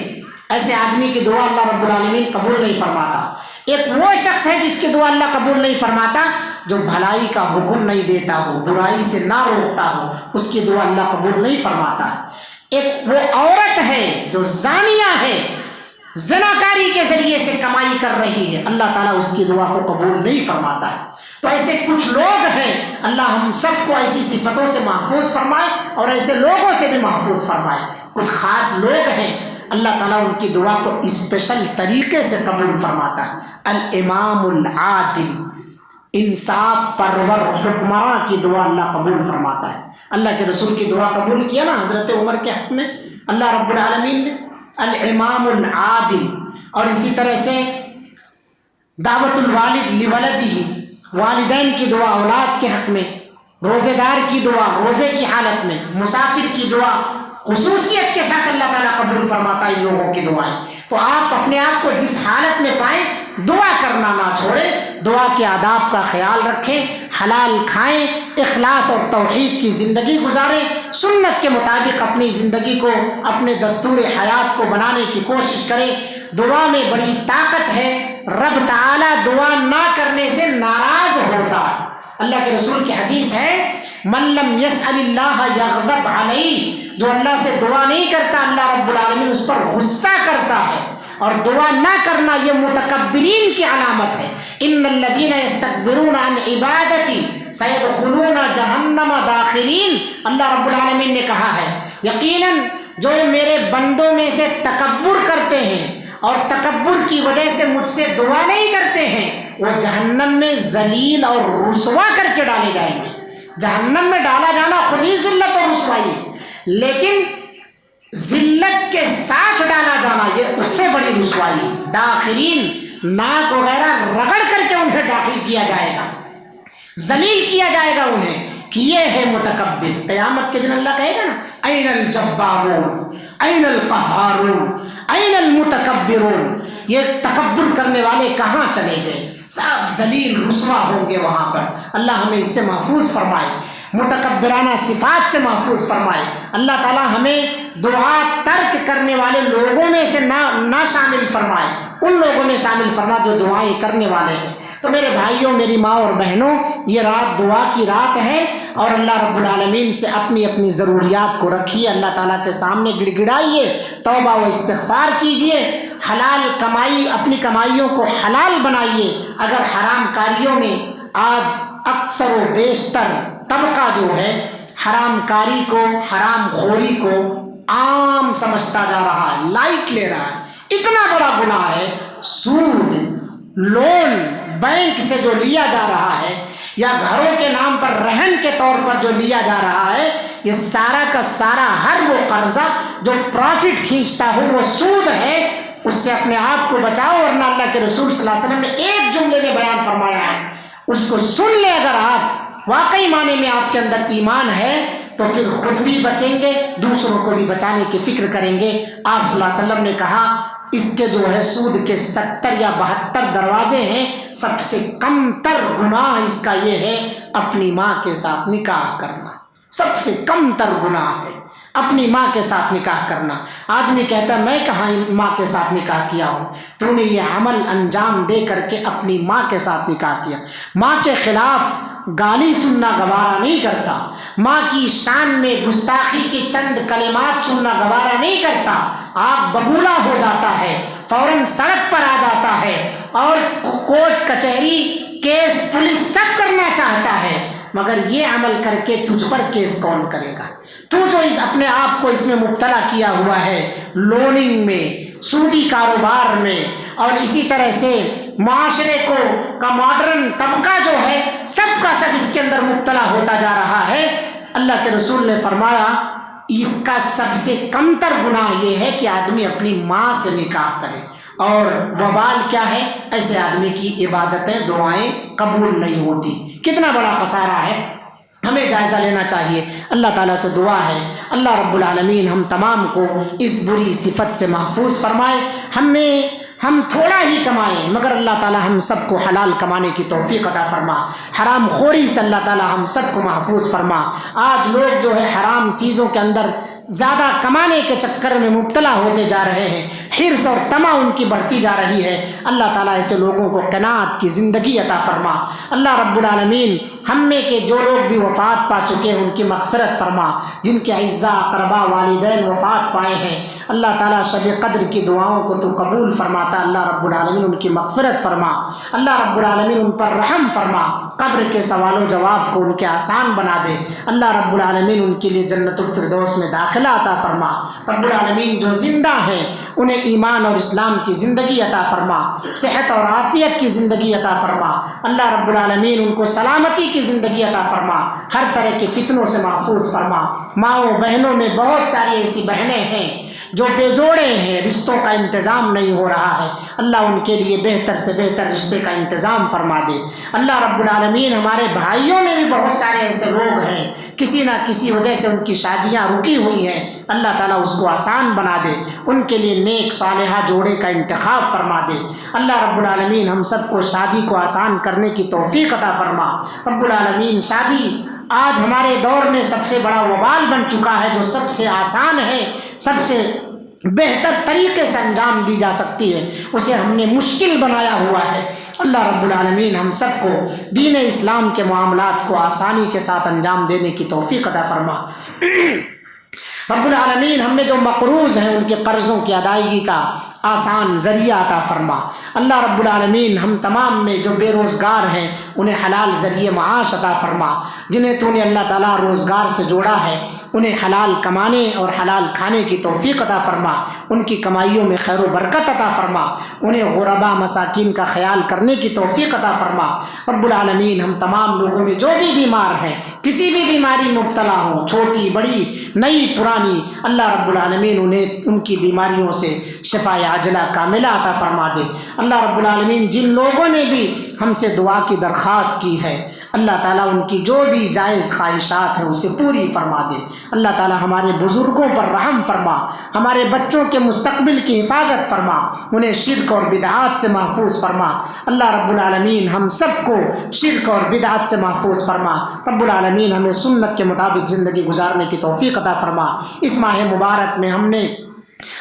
S1: ایسے آدمی کی دعا اللہ رب العالمین قبول نہیں فرماتا. ایک وہ شخص ہے جس کی دعا اللہ قبول نہیں فرماتا جو بھلائی کا حکم نہیں دیتا ہو، برائی سے نہ روکتا ہو، اس کی دعا اللہ قبول نہیں فرماتا. ایک وہ عورت ہے جو زانیہ ہے، زناکاری کے ذریعے سے کمائی کر رہی ہے، اللہ تعالیٰ اس کی دعا کو قبول نہیں فرماتا ہے. تو ایسے کچھ لوگ ہیں، اللہ ہم سب کو ایسی صفتوں سے محفوظ فرمائے اور ایسے لوگوں سے بھی محفوظ فرمائے. کچھ خاص لوگ ہیں اللہ تعالیٰ ان کی دعا کو اسپیشل طریقے سے قبول فرماتا ہے. الامام العادل، انصاف پرور حکمراں کی دعا اللہ قبول فرماتا ہے. اللہ کے رسول کی دعا قبول کیا نا حضرت عمر کے حق میں اللہ رب العالمین نے، الامام العادل. اور اسی طرح سے دعوت الوالد لولدہ، والدین کی دعا اولاد کے حق میں، روزے دار کی دعا روزے کی حالت میں، مسافر کی دعا خصوصیت کے ساتھ اللہ تعالیٰ قبول فرماتا ہے ان لوگوں کی دعائیں. تو آپ اپنے آپ کو جس حالت میں پائیں دعا کرنا نہ چھوڑیں، دعا کے آداب کا خیال رکھیں، حلال کھائیں، اخلاص اور توحید کی زندگی گزاریں، سنت کے مطابق اپنی زندگی کو، اپنے دستور حیات کو بنانے کی کوشش کریں. دعا میں بڑی طاقت ہے، رب تعالیٰ دعا نہ کرنے سے ناراض ہوتا ہے. اللہ کے رسول کی حدیث ہے، من لم یسأل اللہ یغضب علیہ، جو اللہ سے دعا نہیں کرتا اللہ رب العالمین اس پر غصہ کرتا ہے. اور دعا نہ کرنا یہ متکبرین کی علامت ہے. ان الذین یستکبرون عن عبادتی سیدخلون جہنم داخرین، اللہ رب العالمین نے کہا ہے یقیناً جو میرے بندوں میں سے تکبر کرتے ہیں اور تکبر کی وجہ سے مجھ سے دعا نہیں کرتے ہیں، وہ جہنم میں ذلیل اور رسوا کر کے ڈالے جائیں گے۔ جہنم میں ڈالا جانا خود ہی ذلت اور رسوائی ہے، لیکن ذلت کے ساتھ ڈالا جانا یہ اس سے بڑی رسوائی ہے۔ داخلین ناک وغیرہ رگڑ کر کے انہیں داخل کیا جائے گا، ذلیل کیا جائے گا انہیں کہ یہ ہے متکبر۔ قیامت کے دن اللہ کہے گا نا این الجبارون این القہارون این المتکبرون، یہ تکبر کرنے والے کہاں چلے گئے؟ سب ذلیل رسوا ہوں گے وہاں پر۔ اللہ ہمیں اس سے محفوظ فرمائے، متکبرانہ صفات سے محفوظ فرمائے۔ اللہ تعالیٰ ہمیں دعا ترک کرنے والے لوگوں میں سے نہ شامل فرمائے، ان لوگوں میں شامل فرما جو دعائیں کرنے والے ہیں۔ تو میرے بھائیوں، میری ماں اور بہنوں، یہ رات دعا کی رات ہے، اور اللہ رب العالمین سے اپنی اپنی ضروریات کو رکھیے، اللہ تعالیٰ کے سامنے گڑ گڑائیے، توبہ و استغفار کیجیے، حلال کمائی، اپنی کمائیوں کو حلال بنائیے۔ اگر حرام کاریوں میں آج اکثر و بیشتر طبقہ جو ہے حرام کاری کو، حرام خوری کو عام سمجھتا جا رہا ہے، لائٹ لے رہا ہے، اتنا بڑا گناہ ہے۔ سود، لون بینک سے جو لیا جا رہا ہے، یا گھروں کے نام پر رہن کے طور پر جو لیا جا رہا ہے، یہ سارا کا سارا ہر وہ قرضہ جو پروفٹ کھینچتا ہو وہ سود ہے۔ اس سے اپنے آپ کو بچاؤ، ورنہ اللہ کے رسول صلی اللہ علیہ وسلم نے ایک جملے میں بیان فرمایا ہے، اس کو سن لے۔ اگر آپ واقعی معنی میں آپ کے اندر ایمان ہے تو پھر خود بھی بچیں گے، دوسروں کو بھی بچانے کی فکر کریں گے۔ آپ صلی اللہ علیہ وسلم نے کہا اس کے جو ہے سود کے 70 یا 72 دروازے ہیں، سب سے کم تر گناہ اس کا یہ ہے اپنی ماں کے ساتھ نکاح کرنا۔ سب سے کم تر گناہ ہے اپنی ماں کے ساتھ نکاح کرنا۔ آدمی کہتا ہے میں کہاں ماں کے ساتھ نکاح کیا ہوں؟ تو نے یہ عمل انجام دے کر کے اپنی ماں کے ساتھ نکاح کیا۔ ماں کے خلاف گالی سننا گوارا نہیں کرتا، ماں کی شان میں گستاخی کے چند کلمات سننا گوارا نہیں کرتا، آپ بگولا ہو جاتا ہے، فوراً سڑک پر آ جاتا ہے، اور کورٹ کچہری کیس پولیس سب کرنا چاہتا ہے، مگر یہ عمل کر کے تجھ پر کیس کون کرے گا؟ تو جو اپنے آپ کو اس میں مبتلا کیا ہوا ہے، لوننگ میں، سودی کاروبار میں، اور اسی طرح سے معاشرے کا ماڈرن طبقہ جو ہے سب کا سب اس کے اندر مبتلا ہوتا جا رہا ہے۔ اللہ کے رسول نے فرمایا اس کا سب سے کم تر گناہ یہ ہے کہ آدمی اپنی ماں سے نکاح کرے، اور وبال کیا ہے؟ ایسے آدمی کی عبادتیں، دعائیں قبول نہیں ہوتی۔ کتنا بڑا خسارہ ہے، ہمیں جائزہ لینا چاہیے۔ اللہ تعالیٰ سے دعا ہے اللہ رب العالمین ہم تمام کو اس بری صفت سے محفوظ فرمائے۔ ہم تھوڑا ہی کمائیں، مگر اللہ تعالیٰ ہم سب کو حلال کمانے کی توفیق عطا فرما۔ حرام خوری سے اللہ تعالیٰ ہم سب کو محفوظ فرما۔ آج لوگ جو ہے حرام چیزوں کے اندر زیادہ کمانے کے چکر میں مبتلا ہوتے جا رہے ہیں، حرص اور طمع ان کی بڑھتی جا رہی ہے۔ اللہ تعالیٰ ایسے لوگوں کو قناعت کی زندگی عطا فرما۔ اللہ رب العالمین ہم میں کے جو لوگ بھی وفات پا چکے ہیں ان کی مغفرت فرما، جن کے اعزاء اقربا والدین وفات پائے ہیں اللہ تعالیٰ شب قدر کی دعاؤں کو تو قبول فرماتا، اللہ رب العالمین ان کی مغفرت فرما، اللہ رب العالمین ان پر رحم فرما، قبر کے سوال و جواب کو ان کے آسان بنا دے، اللہ رب العالمین ان کے لیے جنت الفردوس میں داخلہ عطا فرما۔ رب العالمین جو زندہ ہیں انہیں ایمان اور اسلام کی زندگی عطا فرما، صحت اور عافیت کی زندگی عطا فرما، اللہ رب العالمین ان کو سلامتی کی زندگی عطا فرما، ہر طرح کے فتنوں سے محفوظ فرما۔ ماؤں بہنوں میں بہت ساری ایسی بہنیں ہیں جو بے جوڑے ہیں، رشتوں کا انتظام نہیں ہو رہا ہے، اللہ ان کے لیے بہتر سے بہتر رشتے کا انتظام فرما دے۔ اللہ رب العالمین ہمارے بھائیوں میں بھی بہت سارے ایسے لوگ ہیں کسی نہ کسی وجہ سے ان کی شادیاں رکی ہوئی ہیں، اللہ تعالیٰ اس کو آسان بنا دے، ان کے لیے نیک صالحہ جوڑے کا انتخاب فرما دے۔ اللہ رب العالمین ہم سب کو شادی کو آسان کرنے کی توفیق عطا فرما۔ رب العالمین شادی آج ہمارے دور میں سب سے بڑا وبال بن چکا ہے، جو سب سے آسان ہے، سب سے بہتر طریقے سے انجام دی جا سکتی ہے، اسے ہم نے مشکل بنایا ہوا ہے۔ اللہ رب العالمین ہم سب کو دین اسلام کے معاملات کو آسانی کے ساتھ انجام دینے کی توفیق عطا فرما۔ رب العالمین ہم میں جو مقروض ہیں ان کے قرضوں کی ادائیگی کا آسان ذریعہ عطا فرما۔ اللہ رب العالمین ہم تمام میں جو بے روزگار ہیں انہیں حلال ذریعے معاش عطا فرما، جنہیں تو نے اللہ تعالیٰ روزگار سے جوڑا ہے انہیں حلال کمانے اور حلال کھانے کی توفیق عطا فرما، ان کی کمائیوں میں خیر و برکت عطا فرما، انہیں غربا مساکین کا خیال کرنے کی توفیق عطا فرما۔ رب العالمین ہم تمام لوگوں میں جو بھی بیمار ہیں، کسی بھی بیماری میں مبتلا ہوں، چھوٹی بڑی نئی پرانی، اللہ رب العالمین انہیں ان کی بیماریوں سے شفا عاجلہ کاملہ عطا فرما دے۔ اللہ رب العالمین جن لوگوں نے بھی ہم سے دعا کی درخواست کی ہے، اللہ تعالیٰ ان کی جو بھی جائز خواہشات ہیں اسے پوری فرما دے۔ اللہ تعالیٰ ہمارے بزرگوں پر رحم فرما، ہمارے بچوں کے مستقبل کی حفاظت فرما، انہیں شرک اور بدعات سے محفوظ فرما۔ اللہ رب العالمین ہم سب کو شرک اور بدعات سے محفوظ فرما۔ رب العالمین ہمیں سنت کے مطابق زندگی گزارنے کی توفیق عطا فرما۔ اس ماہ مبارک میں ہم نے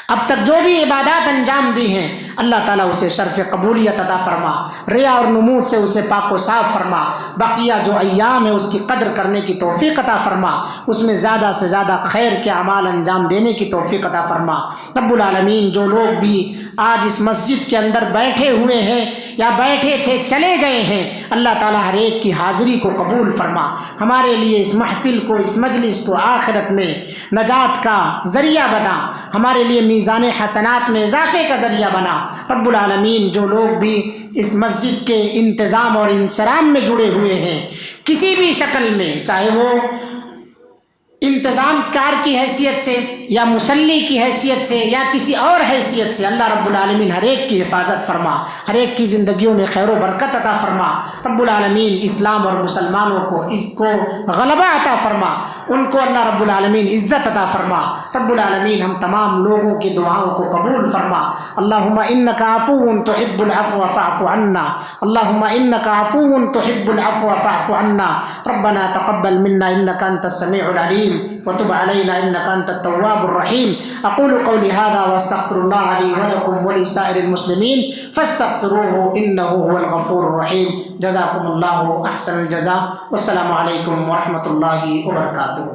S1: اب تک جو بھی عبادات انجام دی ہیں، اللہ تعالیٰ اسے شرف قبولیت عطا فرما، ریا اور نمود سے اسے پاک و صاف فرما۔ بقیہ جو ایام ہے اس کی قدر کرنے کی توفیق عطا فرما، اس میں زیادہ سے زیادہ خیر کے اعمال انجام دینے کی توفیق عطا فرما۔ رب العالمین جو لوگ بھی آج اس مسجد کے اندر بیٹھے ہوئے ہیں یا بیٹھے تھے چلے گئے ہیں، اللہ تعالیٰ ہر ایک کی حاضری کو قبول فرما، ہمارے لیے اس محفل کو، اس مجلس کو آخرت میں نجات کا ذریعہ بنا، ہمارے لیے میزان حسنات میں اضافے کا ذریعہ بنا۔ رب العالمین جو لوگ بھی اس مسجد کے انتظام اور انصرام میں جڑے ہوئے ہیں، کسی بھی شکل میں، چاہے وہ انتظام کار کی حیثیت سے یا مصلی کی حیثیت سے یا کسی اور حیثیت سے، اللہ رب العالمین ہر ایک کی حفاظت فرما، ہر ایک کی زندگیوں میں خیر و برکت عطا فرما۔ رب العالمین اسلام اور مسلمانوں کو اس کو غلبہ عطا فرما، ان کو اللہ رب العالمین عزت عطا فرما۔ رب العالمین ہم تمام لوگوں کی دعاؤں کو قبول فرما۔ اللہم انک عفو تحب العفو فاعف عنا، اللہم انک عفو تحب العفو فاعف عنا، ربنا تقبل منا انک انت السمیع العلیم وتب علينا إنك أنت التواب الرحيم۔ أقول قولي هذا وأستغفر الله لي ولكم ولسائر المسلمين فاستغفروه إنه هو الغفور الرحيم۔ جزاكم الله أحسن الجزاء، والسلام عليكم ورحمة الله وبركاته۔